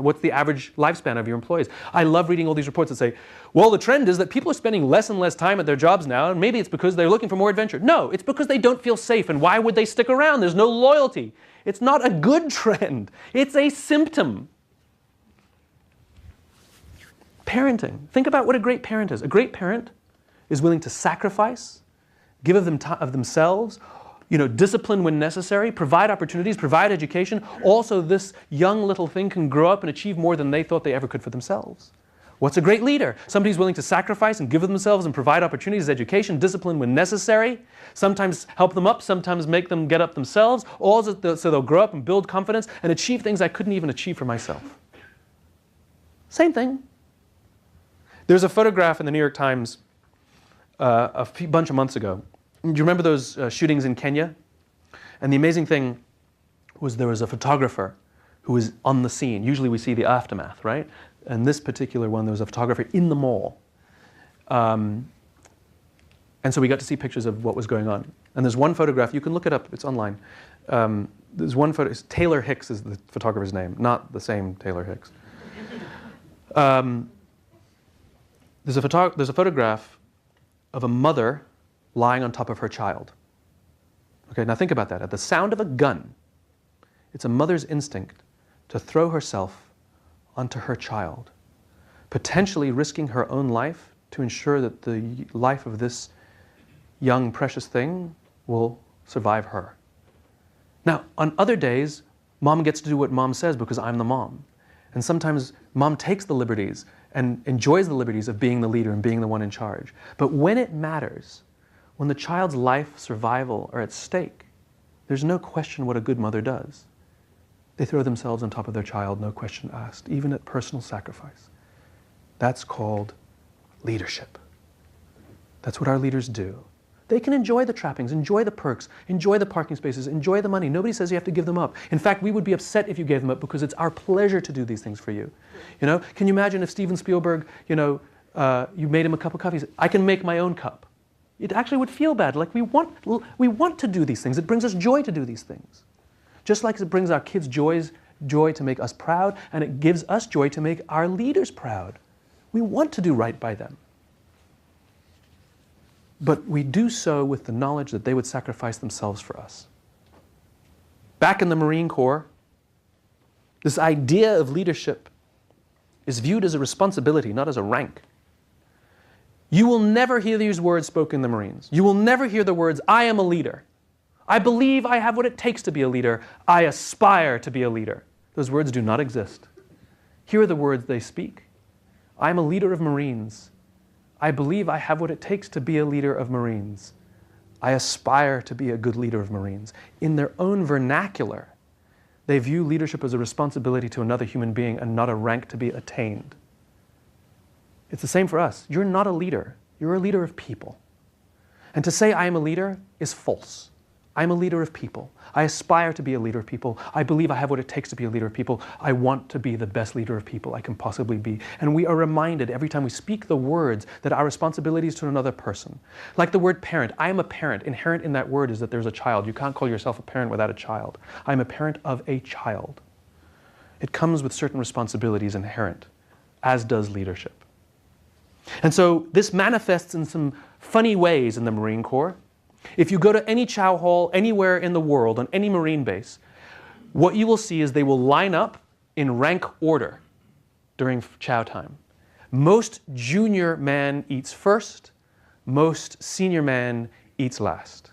what's the average lifespan of your employees? I love reading all these reports that say, well, the trend is that people are spending less and less time at their jobs now, and maybe it's because they're looking for more adventure. No, it's because they don't feel safe, and why would they stick around? There's no loyalty. It's not a good trend. It's a symptom. Parenting. Think about what a great parent is. A great parent is willing to sacrifice, give of themselves, discipline when necessary, provide opportunities, provide education. Also, this young little thing can grow up and achieve more than they thought they ever could for themselves. What's a great leader? Somebody who's willing to sacrifice and give of themselves and provide opportunities, education, discipline when necessary. Sometimes help them up, sometimes make them get up themselves, all so they'll grow up and build confidence and achieve things I couldn't even achieve for myself. Same thing. There's a photograph in the New York Times a bunch of months ago. Do you remember those shootings in Kenya? And the amazing thing was there was a photographer who was on the scene. Usually we see the aftermath, right? And this particular one, there was a photographer in the mall. And so we got to see pictures of what was going on. And there's one photograph, you can look it up, it's online. There's one photo, Taylor Hicks is the photographer's name, not the same Taylor Hicks. There's a photograph of a mother lying on top of her child. Okay, now think about that. At the sound of a gun, it's a mother's instinct to throw herself onto her child, potentially risking her own life to ensure that the life of this young, precious thing will survive her. Now, on other days, mom gets to do what mom says because I'm the mom. And sometimes mom takes the liberties and enjoys the liberties of being the leader and being the one in charge. But when it matters, when the child's life, survival are at stake, there's no question what a good mother does. They throw themselves on top of their child, no question asked, even at personal sacrifice. That's called leadership. That's what our leaders do. They can enjoy the trappings, enjoy the perks, enjoy the parking spaces, enjoy the money. Nobody says you have to give them up. In fact, we would be upset if you gave them up because it's our pleasure to do these things for you. Can you imagine if Steven Spielberg, you made him a cup of coffee, he said, I can make my own cup. It actually would feel bad. Like we want to do these things. It brings us joy to do these things. Just like it brings our kids joy to make us proud, and it gives us joy to make our leaders proud. We want to do right by them. But we do so with the knowledge that they would sacrifice themselves for us. Back in the Marine Corps, this idea of leadership is viewed as a responsibility, not as a rank. You will never hear these words spoken in the Marines. You will never hear the words, I am a leader. I believe I have what it takes to be a leader. I aspire to be a leader. Those words do not exist. Here are the words they speak. I'm a leader of Marines. I believe I have what it takes to be a leader of Marines. I aspire to be a good leader of Marines. In their own vernacular, they view leadership as a responsibility to another human being and not a rank to be attained. It's the same for us. You're not a leader. You're a leader of people. And to say I am a leader is false. I'm a leader of people. I aspire to be a leader of people. I believe I have what it takes to be a leader of people. I want to be the best leader of people I can possibly be. And we are reminded every time we speak the words that our responsibility is to another person. Like the word parent. I am a parent. Inherent in that word is that there's a child. You can't call yourself a parent without a child. I'm a parent of a child. It comes with certain responsibilities inherent, as does leadership. And so this manifests in some funny ways in the Marine Corps. If you go to any chow hall anywhere in the world, on any Marine base, what you will see is they will line up in rank order during chow time. Most junior man eats first, most senior man eats last.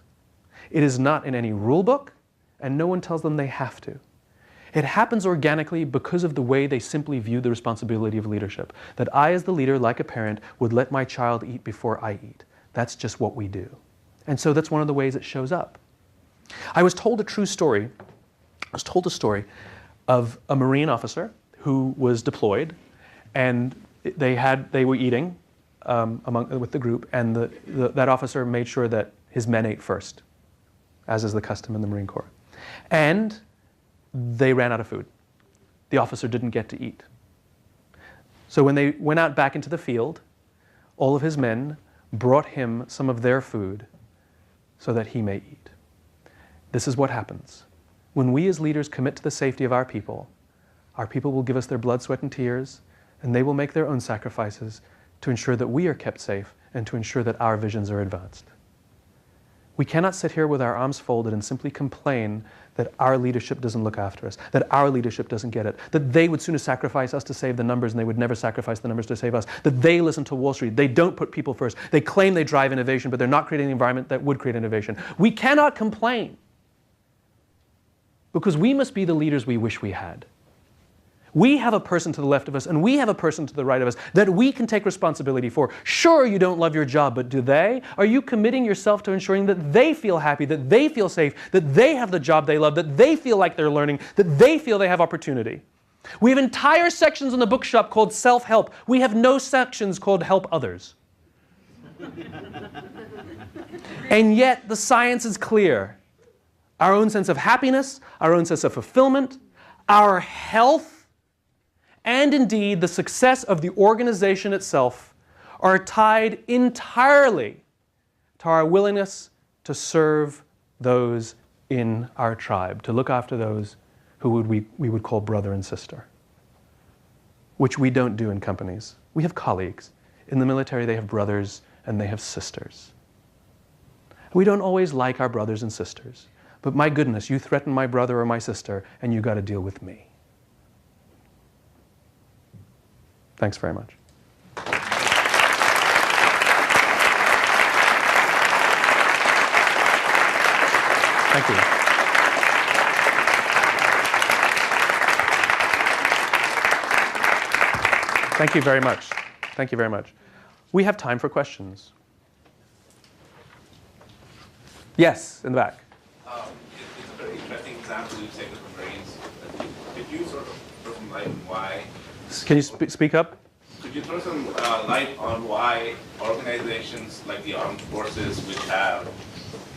It is not in any rule book, and no one tells them they have to. It happens organically because of the way they simply view the responsibility of leadership. That I, as the leader, like a parent, would let my child eat before I eat. That's just what we do. And so that's one of the ways it shows up. I was told a true story. I was told a story of a Marine officer who was deployed, and they were eating with the group, and that officer made sure that his men ate first, as is the custom in the Marine Corps. And they ran out of food. The officer didn't get to eat. So when they went out back into the field, all of his men brought him some of their food so that he may eat. This is what happens. When we as leaders commit to the safety of our people will give us their blood, sweat, and tears, and they will make their own sacrifices to ensure that we are kept safe and to ensure that our visions are advanced. We cannot sit here with our arms folded and simply complain that our leadership doesn't look after us, that our leadership doesn't get it, that they would sooner sacrifice us to save the numbers and they would never sacrifice the numbers to save us, that they listen to Wall Street, they don't put people first, they claim they drive innovation, but they're not creating the environment that would create innovation. We cannot complain because we must be the leaders we wish we had. We have a person to the left of us and we have a person to the right of us that we can take responsibility for. Sure, you don't love your job, but do they? Are you committing yourself to ensuring that they feel happy, that they feel safe, that they have the job they love, that they feel like they're learning, that they feel they have opportunity? We have entire sections in the bookshop called self-help. We have no sections called help others. And yet the science is clear. Our own sense of happiness, our own sense of fulfillment, our health, and indeed the success of the organization itself are tied entirely to our willingness to serve those in our tribe, to look after those who we would call brother and sister, which we don't do in companies. We have colleagues. In the military, they have brothers and they have sisters. We don't always like our brothers and sisters, but my goodness, you threaten my brother or my sister and you got to deal with me. Thanks very much. Thank you. Thank you very much. Thank you very much. We have time for questions. Yes, in the back. It's a very interesting example you've taken from Marines. Could you sort of throw some light on why? Can you speak up? Could you throw some light on why organizations like the armed forces, which have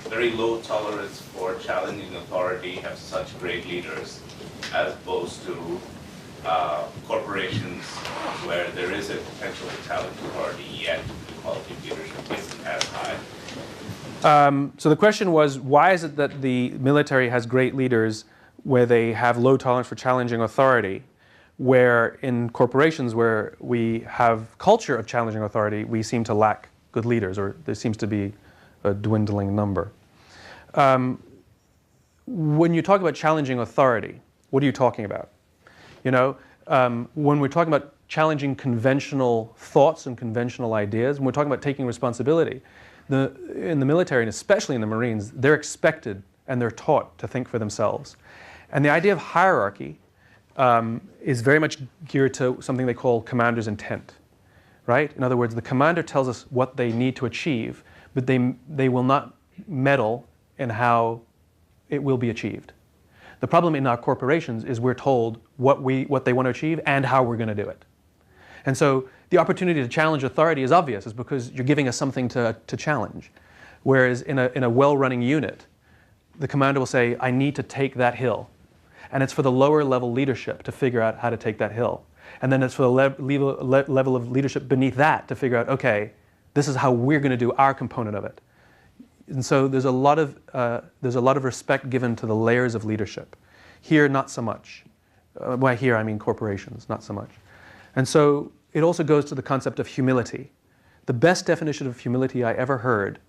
very low tolerance for challenging authority, have such great leaders, as opposed to corporations where there is a potential to challenge authority, yet the quality of leadership isn't as high? So the question was, why is it that the military has great leaders where they have low tolerance for challenging authority, where in corporations where we have culture of challenging authority, we seem to lack good leaders, or there seems to be a dwindling number. When you talk about challenging authority, what are you talking about? You know, when we're talking about challenging conventional thoughts and conventional ideas, when we're talking about taking responsibility, in the military, and especially in the Marines, they're expected and they're taught to think for themselves. And the idea of hierarchy is very much geared to something they call commander's intent. right? In other words, the commander tells us what they need to achieve, but they will not meddle in how it will be achieved. The problem in our corporations is we're told what they want to achieve and how we're going to do it. And so the opportunity to challenge authority is obvious, is because you're giving us something to challenge. Whereas in a well-running unit, the commander will say, I need to take that hill. And it's for the lower level leadership to figure out how to take that hill. And then it's for the level of leadership beneath that to figure out, okay, this is how we're going to do our component of it. And so there's a lot of respect given to the layers of leadership. Here, not so much. By here, I mean corporations, not so much. And so it also goes to the concept of humility. The best definition of humility I ever heard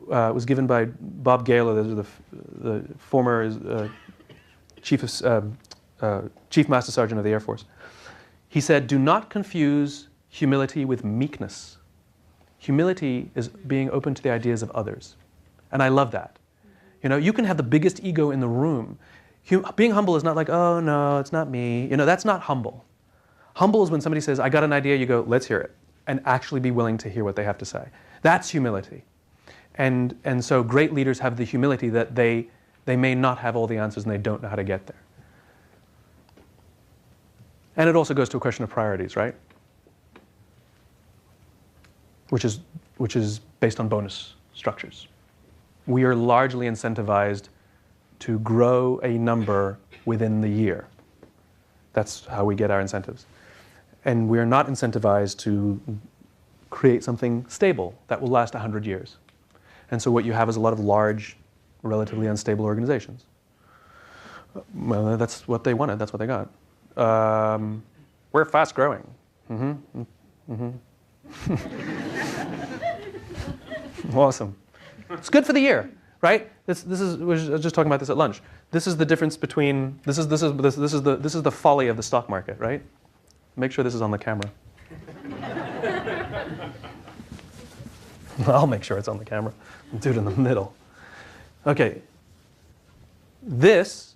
was given by Bob Gaylor, the former Chief Master Sergeant of the Air Force. He said, do not confuse humility with meekness. Humility is being open to the ideas of others. And I love that. You know, you can have the biggest ego in the room. Being humble is not like, oh no, it's not me. You know, that's not humble. Humble is when somebody says, I got an idea, you go, let's hear it. And actually be willing to hear what they have to say. That's humility. And so great leaders have the humility that they may not have all the answers and they don't know how to get there. And it also goes to a question of priorities, right? Which is based on bonus structures. We are largely incentivized to grow a number within the year. That's how we get our incentives. And we are not incentivized to create something stable that will last 100 years. And so what you have is a lot of large, relatively unstable organizations. Well, that's what they wanted. That's what they got. We're fast growing. Awesome. It's good for the year, right? This is. We were just talking about this at lunch. This is the difference between. This is the folly of the stock market, right? Make sure this is on the camera. I'll make sure it's on the camera. Do it in the middle. Okay. This,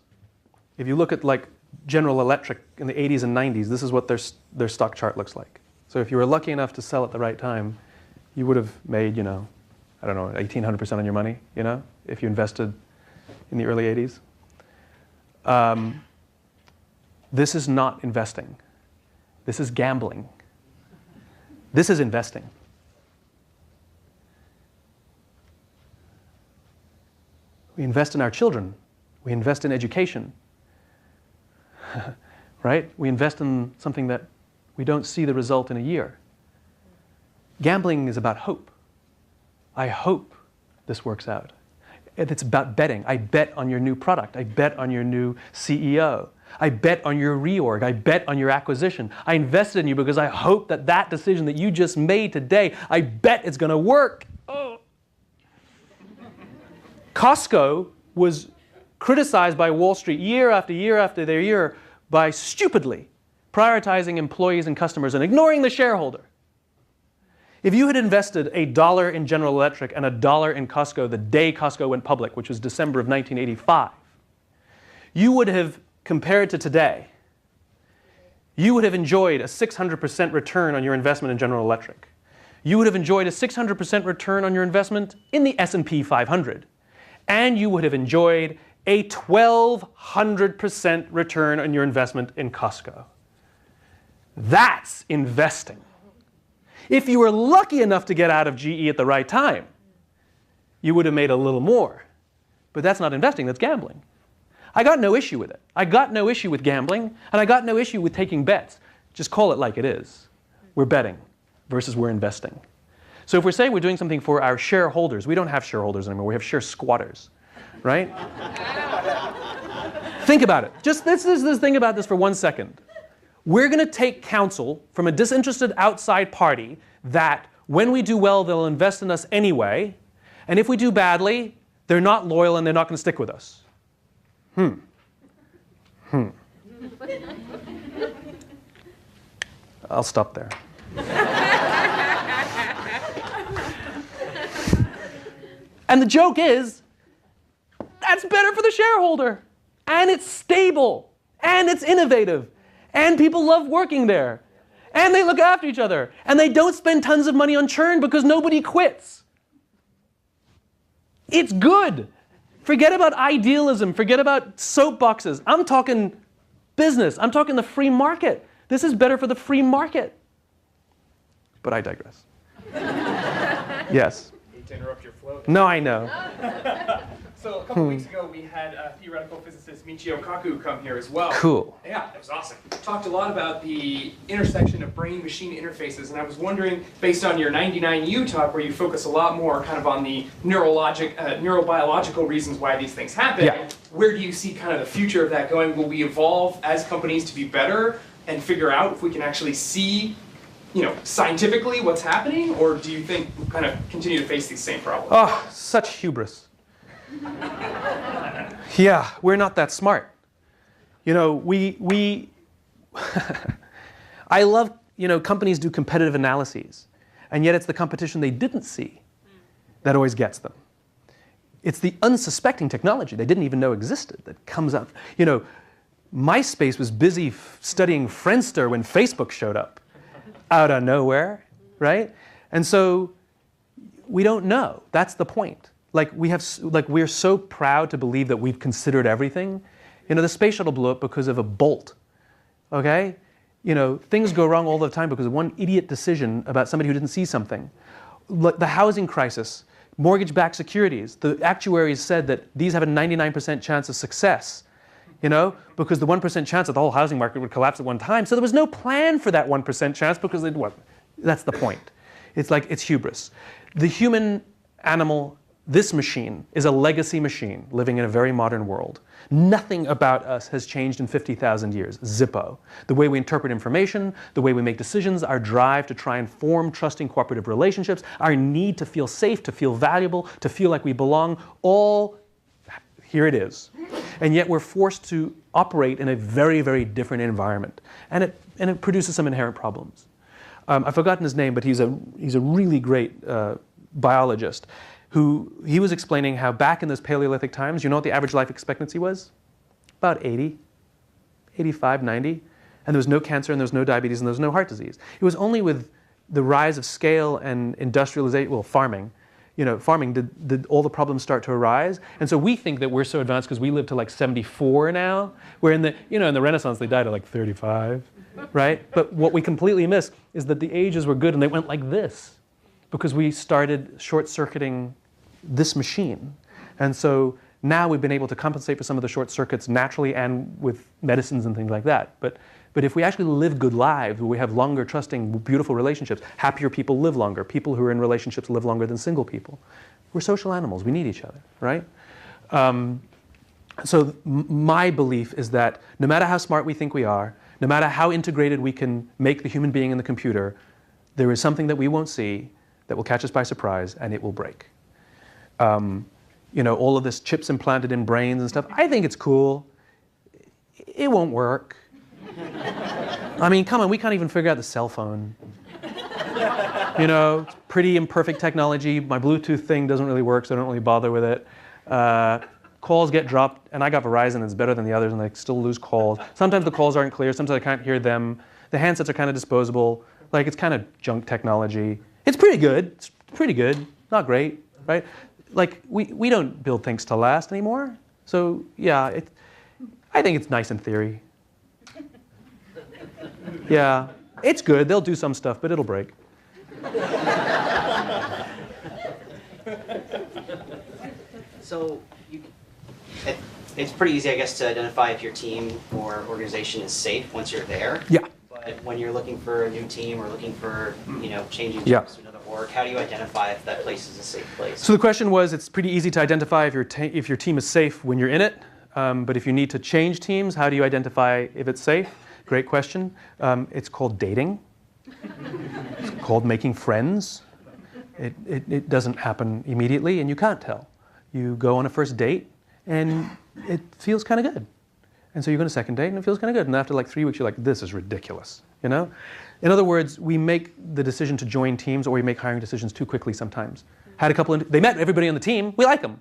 if you look at like General Electric in the 80s and 90s, this is what their stock chart looks like. So if you were lucky enough to sell at the right time, you would have made, you know, I don't know, 1,800% on your money, you know, if you invested in the early 80s. This is not investing. This is gambling. This is investing. We invest in our children. We invest in education. Right? We invest in something that we don't see the result in a year. Gambling is about hope. I hope this works out. It's about betting. I bet on your new product. I bet on your new CEO. I bet on your reorg. I bet on your acquisition. I invested in you because I hope that that decision that you just made today, I bet it's going to work. Oh. Costco was criticized by Wall Street year after year after year by stupidly prioritizing employees and customers and ignoring the shareholder. If you had invested $1 in General Electric and $1 in Costco the day Costco went public, which was December of 1985, you would have, compared to today, you would have enjoyed a 600% return on your investment in General Electric. You would have enjoyed a 600% return on your investment in the S&P 500. And you would have enjoyed a 1,200% return on your investment in Costco. That's investing. If you were lucky enough to get out of GE at the right time, you would have made a little more. But that's not investing, that's gambling. I got no issue with it. I got no issue with gambling, and I got no issue with taking bets. Just call it like it is. We're betting versus we're investing. So if we're saying we're doing something for our shareholders, we don't have shareholders anymore, we have share squatters, right? Think about it. Just let's think about this for 1 second. We're going to take counsel from a disinterested outside party that when we do well, they'll invest in us anyway, and if we do badly, they're not loyal and they're not going to stick with us. I'll stop there. And the joke is, that's better for the shareholder. And it's stable. And it's innovative. And people love working there. And they look after each other. And they don't spend tons of money on churn because nobody quits. It's good. Forget about idealism. Forget about soapboxes. I'm talking business. I'm talking the free market. This is better for the free market. But I digress. Yes? I hate to interrupt your flow. No, I know. So a couple of weeks ago, we had theoretical physicist Michio Kaku come here as well. Cool. Yeah, it was awesome. Talked a lot about the intersection of brain-machine interfaces, and I was wondering, based on your 99U talk, where you focus a lot more kind of on the neurobiological reasons why these things happen, where do you see kind of the future of that going? Will we evolve as companies to be better and figure out if we can actually see, scientifically what's happening, or do you think we'll kind of continue to face these same problems? Oh, such hubris. Yeah, we're not that smart. I love, companies do competitive analyses, and yet it's the competition they didn't see that always gets them. It's the unsuspecting technology they didn't even know existed that comes up. MySpace was busy studying Friendster when Facebook showed up out of nowhere, right? And so we don't know. That's the point. We're so proud to believe that we've considered everything. The space shuttle blew up because of a bolt, okay? Things go wrong all the time because of one idiot decision about somebody who didn't see something. The housing crisis, mortgage-backed securities, the actuaries said that these have a 99% chance of success, because the 1% chance that the whole housing market would collapse at one time. So there was no plan for that 1% chance because it wasn't. That's the point. It's hubris. The human animal, this machine, is a legacy machine living in a very modern world. Nothing about us has changed in 50,000 years. Zippo. The way we interpret information, the way we make decisions, our drive to try and form trusting cooperative relationships, our need to feel safe, to feel valuable, to feel like we belong, all here it is. And yet we're forced to operate in a very, very different environment. And it produces some inherent problems. I've forgotten his name, but he's a really great biologist. He was explaining how back in those Paleolithic times, you know what the average life expectancy was? About 80, 85, 90. And there was no cancer, and there was no diabetes, and there was no heart disease. It was only with the rise of scale and industrialization, farming, did all the problems start to arise. And so we think that we're so advanced because we live to like 74 now, where in the Renaissance they died at like 35, right? But what we completely miss is that the ages were good and they went like this, because we started short-circuiting this machine. And so now we've been able to compensate for some of the short circuits naturally and with medicines and things like that. But if we actually live good lives, where we have longer, trusting, beautiful relationships, happier people live longer. People who are in relationships live longer than single people. We're social animals. We need each other, right? So my belief is that no matter how smart we think we are, no matter how integrated we can make the human being and the computer, there is something that we won't see that will catch us by surprise, and it will break. All of this chips implanted in brains and stuff, I think it's cool. It won't work. I mean, come on, we can't even figure out the cell phone. It's pretty imperfect technology. My Bluetooth thing doesn't really work, so I don't really bother with it. Calls get dropped, and I got Verizon, it's better than the others, and I still lose calls. Sometimes the calls aren't clear, sometimes I can't hear them. The handsets are kind of disposable. It's kind of junk technology. It's pretty good, not great, right? We don't build things to last anymore. So yeah, I think it's nice in theory. Yeah, it's good. They'll do some stuff, but it'll break. So it's pretty easy, I guess, to identify if your team or organization is safe once you're there. Yeah. But when you're looking for a new team or looking for, changing Yeah. jobs to another org, how do you identify if that place is a safe place? So the question was, it's pretty easy to identify if your team is safe when you're in it. But if you need to change teams, how do you identify if it's safe? Great question. It's called dating. It's called making friends. It doesn't happen immediately, and you can't tell. You go on a first date, and it feels kind of good. And so you go on a second date, and it feels kind of good. And after like 3 weeks, you're like, this is ridiculous, In other words, we make the decision to join teams, or we make hiring decisions too quickly sometimes. They met everybody on the team. We like them.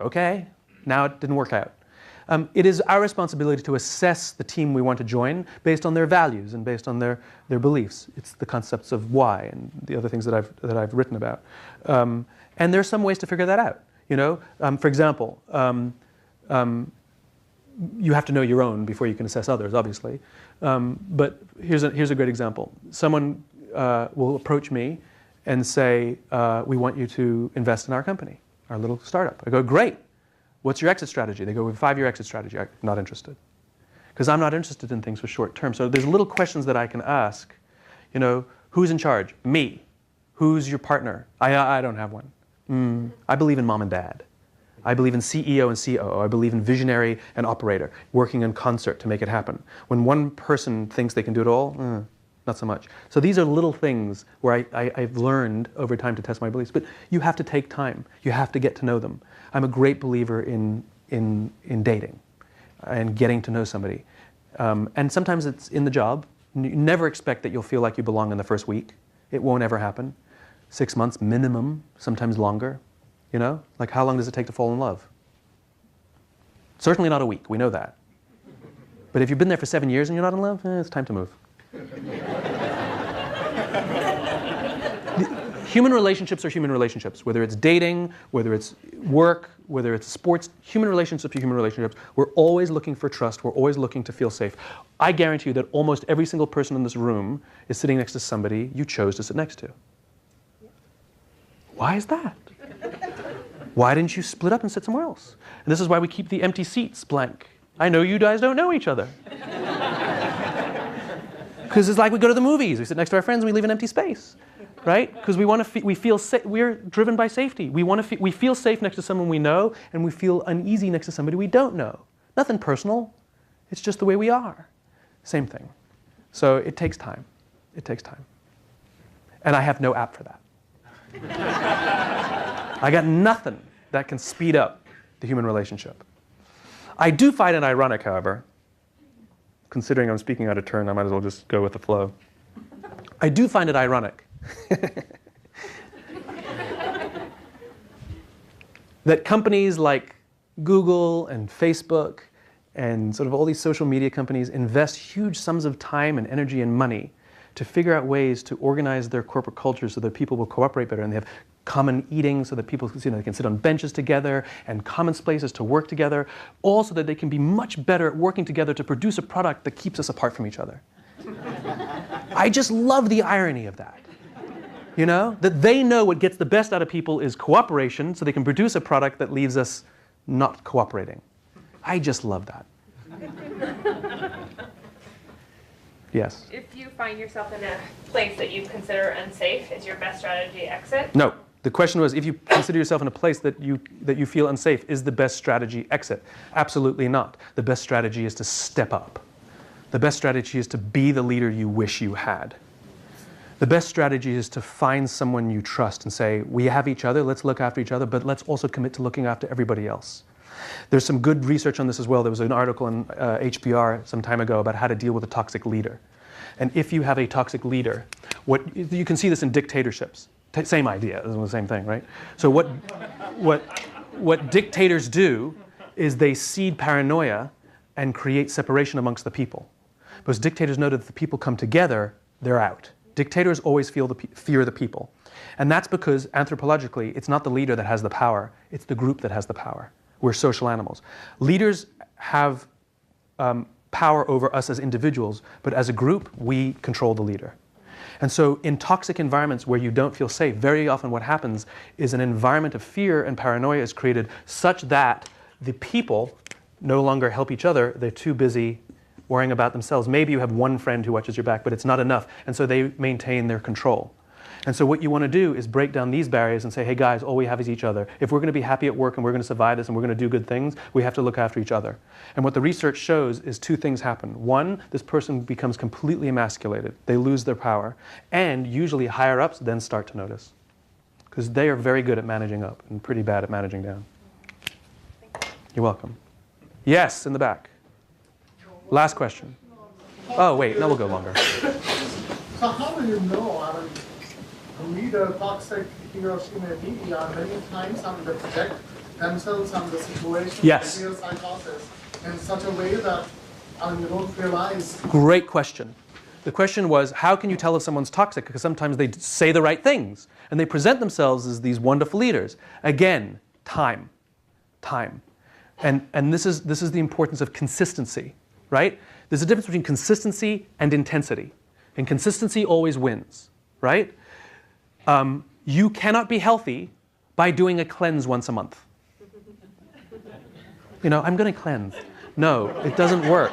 Okay, now it didn't work out. It is our responsibility to assess the team we want to join based on their values and based on their beliefs. It's the concepts of why and the other things that I've written about. And there's some ways to figure that out. For example, you have to know your own before you can assess others, obviously. But here's a great example. Someone will approach me and say, we want you to invest in our company, our little startup. I go, great. What's your exit strategy? They go, with 5-year exit strategy. I'm not interested. Because I'm not interested in things for short term. So there's little questions that I can ask. Who's in charge? Me. Who's your partner? I don't have one. I believe in mom and dad. I believe in CEO and COO. I believe in visionary and operator, working in concert to make it happen. When one person thinks they can do it all, not so much. So these are little things where I've learned over time to test my beliefs. But you have to take time. You have to get to know them. I'm a great believer in dating and getting to know somebody. And sometimes it's in the job. You never expect that you'll feel like you belong in the first week. It won't ever happen. 6 months minimum, sometimes longer. Like how long does it take to fall in love? Certainly not a week, we know that. But if you've been there for 7 years and you're not in love, it's time to move. Human relationships are human relationships, whether it's dating, whether it's work, whether it's sports, human relationships are human relationships. We're always looking for trust, we're always looking to feel safe. I guarantee you that almost every single person in this room is sitting next to somebody you chose to sit next to. Why is that? Why didn't you split up and sit somewhere else? And this is why we keep the empty seats blank. I know you guys don't know each other. Because it's like we go to the movies, we sit next to our friends and we leave an empty space, right? Because we're driven by safety. We feel safe next to someone we know, and we feel uneasy next to somebody we don't know. Nothing personal. It's just the way we are. Same thing. So it takes time. It takes time. And I have no app for that. I got nothing that can speed up the human relationship. I do find it ironic, however. Considering I'm speaking out of turn, I might as well just go with the flow. I do find it ironic that companies like Google and Facebook and sort of all these social media companies invest huge sums of time and energy and money to figure out ways to organize their corporate culture so that people will cooperate better, and they have common eating so that people they can sit on benches together, and common spaces to work together, all so that they can be much better at working together to produce a product that keeps us apart from each other. I just love the irony of that. That they know what gets the best out of people is cooperation, so they can produce a product that leaves us not cooperating. I just love that. Yes? If you find yourself in a place that you consider unsafe, is your best strategy exit? No. The question was, if you consider yourself in a place that you feel unsafe, is the best strategy exit? Absolutely not. The best strategy is to step up. The best strategy is to be the leader you wish you had. The best strategy is to find someone you trust and say, we have each other, let's look after each other, but let's also commit to looking after everybody else. There's some good research on this as well. There was an article in HBR some time ago about how to deal with a toxic leader. And if you have a toxic leader, you can see this in dictatorships. Same idea, it's the same thing, right? So what dictators do is they seed paranoia and create separation amongst the people. Because dictators know that if the people come together, they're out. Dictators always fear the people. And that's because anthropologically, it's not the leader that has the power, it's the group that has the power. We're social animals. Leaders have power over us as individuals, but as a group, we control the leader. And so in toxic environments where you don't feel safe, very often what happens is an environment of fear and paranoia is created such that the people no longer help each other. They're too busy worrying about themselves. Maybe you have one friend who watches your back, but it's not enough. And so they maintain their control. And so what you want to do is break down these barriers and say, hey guys, all we have is each other. If we're going to be happy at work and we're going to survive this and we're going to do good things, we have to look after each other. And what the research shows is two things happen. One, this person becomes completely emasculated. They lose their power. And usually higher ups then start to notice. Because they are very good at managing up and pretty bad at managing down. You're welcome. Yes, in the back. Last question. Oh, wait, now we'll go longer. So how do you know, a leader, toxic heroes in a media, many times they project themselves on the situation, yes. real psychosis. in such a way that you don't realize? Great question. The question was, how can you tell if someone's toxic? Because sometimes they say the right things, and they present themselves as these wonderful leaders. Again, time. And this is the importance of consistency, right? There's a difference between consistency and intensity. And consistency always wins, right? You cannot be healthy by doing a cleanse once a month. I'm going to cleanse. No, it doesn't work,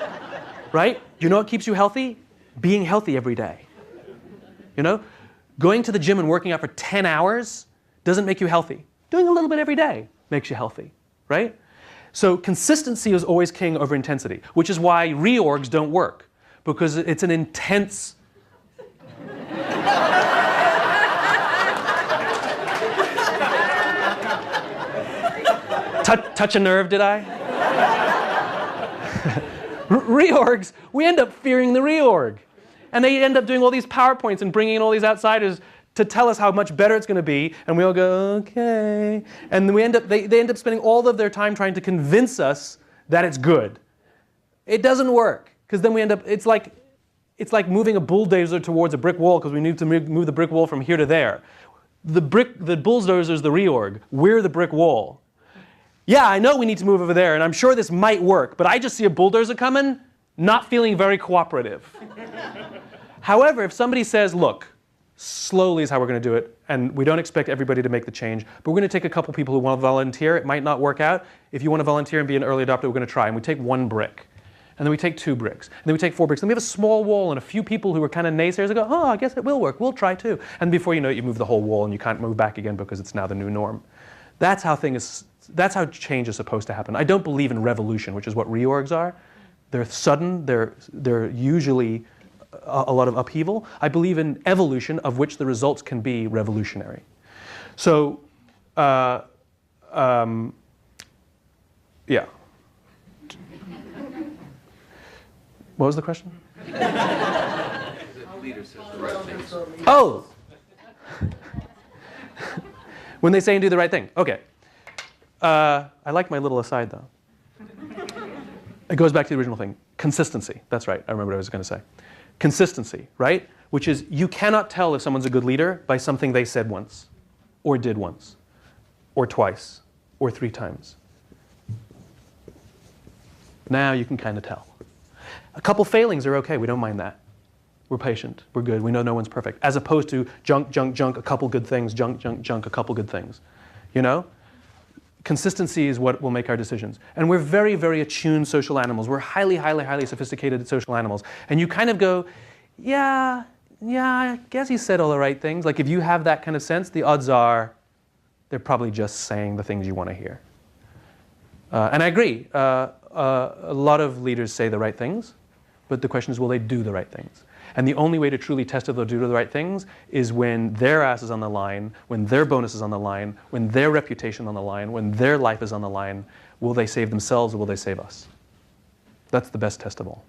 right? You know what keeps you healthy? Being healthy every day. Going to the gym and working out for 10 hours doesn't make you healthy. Doing a little bit every day makes you healthy, right? So consistency is always king over intensity, which is why reorgs don't work, because it's an intense... Touch a nerve, did I? Reorgs, we end up fearing the reorg. And they end up doing all these PowerPoints and bringing in all these outsiders to tell us how much better it's going to be, and we all go, okay. And then they end up spending all of their time trying to convince us that it's good. It doesn't work, because then we end up, it's like moving a bulldozer towards a brick wall, because we need to move the brick wall from here to there. The bulldozer is the reorg. We're the brick wall. Yeah, I know we need to move over there, and I'm sure this might work, but I just see a bulldozer coming, not feeling very cooperative. However, if somebody says, look, slowly is how we're going to do it, and we don't expect everybody to make the change, but we're going to take a couple people who want to volunteer. It might not work out. If you want to volunteer and be an early adopter, we're going to try. And we take 1 brick, and then we take 2 bricks, and then we take 4 bricks. And we have a small wall and a few people who are kind of naysayers who go, oh, I guess it will work. We'll try too. And before you know it, you move the whole wall, and you can't move back again because it's now the new norm. That's how change is supposed to happen. I don't believe in revolution, which is what reorgs are. They're sudden. They're usually a lot of upheaval. I believe in evolution, of which the results can be revolutionary. So, yeah. What was the question? Oh! When they say and do the right thing. Okay. I like my little aside, though. It goes back to the original thing. Consistency. That's right. I remember what I was going to say. Consistency, right? Which is, you cannot tell if someone's a good leader by something they said once, or did once, or twice, or 3 times. Now you can kind of tell. A couple failings are okay. We don't mind that. We're patient. We're good. We know no one's perfect. As opposed to junk, junk, junk, a couple good things, junk, junk, junk, a couple good things. Consistency is what will make our decisions. And we're very, very attuned social animals. We're highly, highly, highly sophisticated social animals. And you kind of go, yeah, I guess he said all the right things. Like if you have that kind of sense, the odds are they're probably just saying the things you want to hear. And I agree. A lot of leaders say the right things. But the question is, will they do the right things? And the only way to truly test if they'll do the right things is when their ass is on the line, when their bonus is on the line, when their reputation is on the line, when their life is on the line. Will they save themselves or will they save us? That's the best test of all.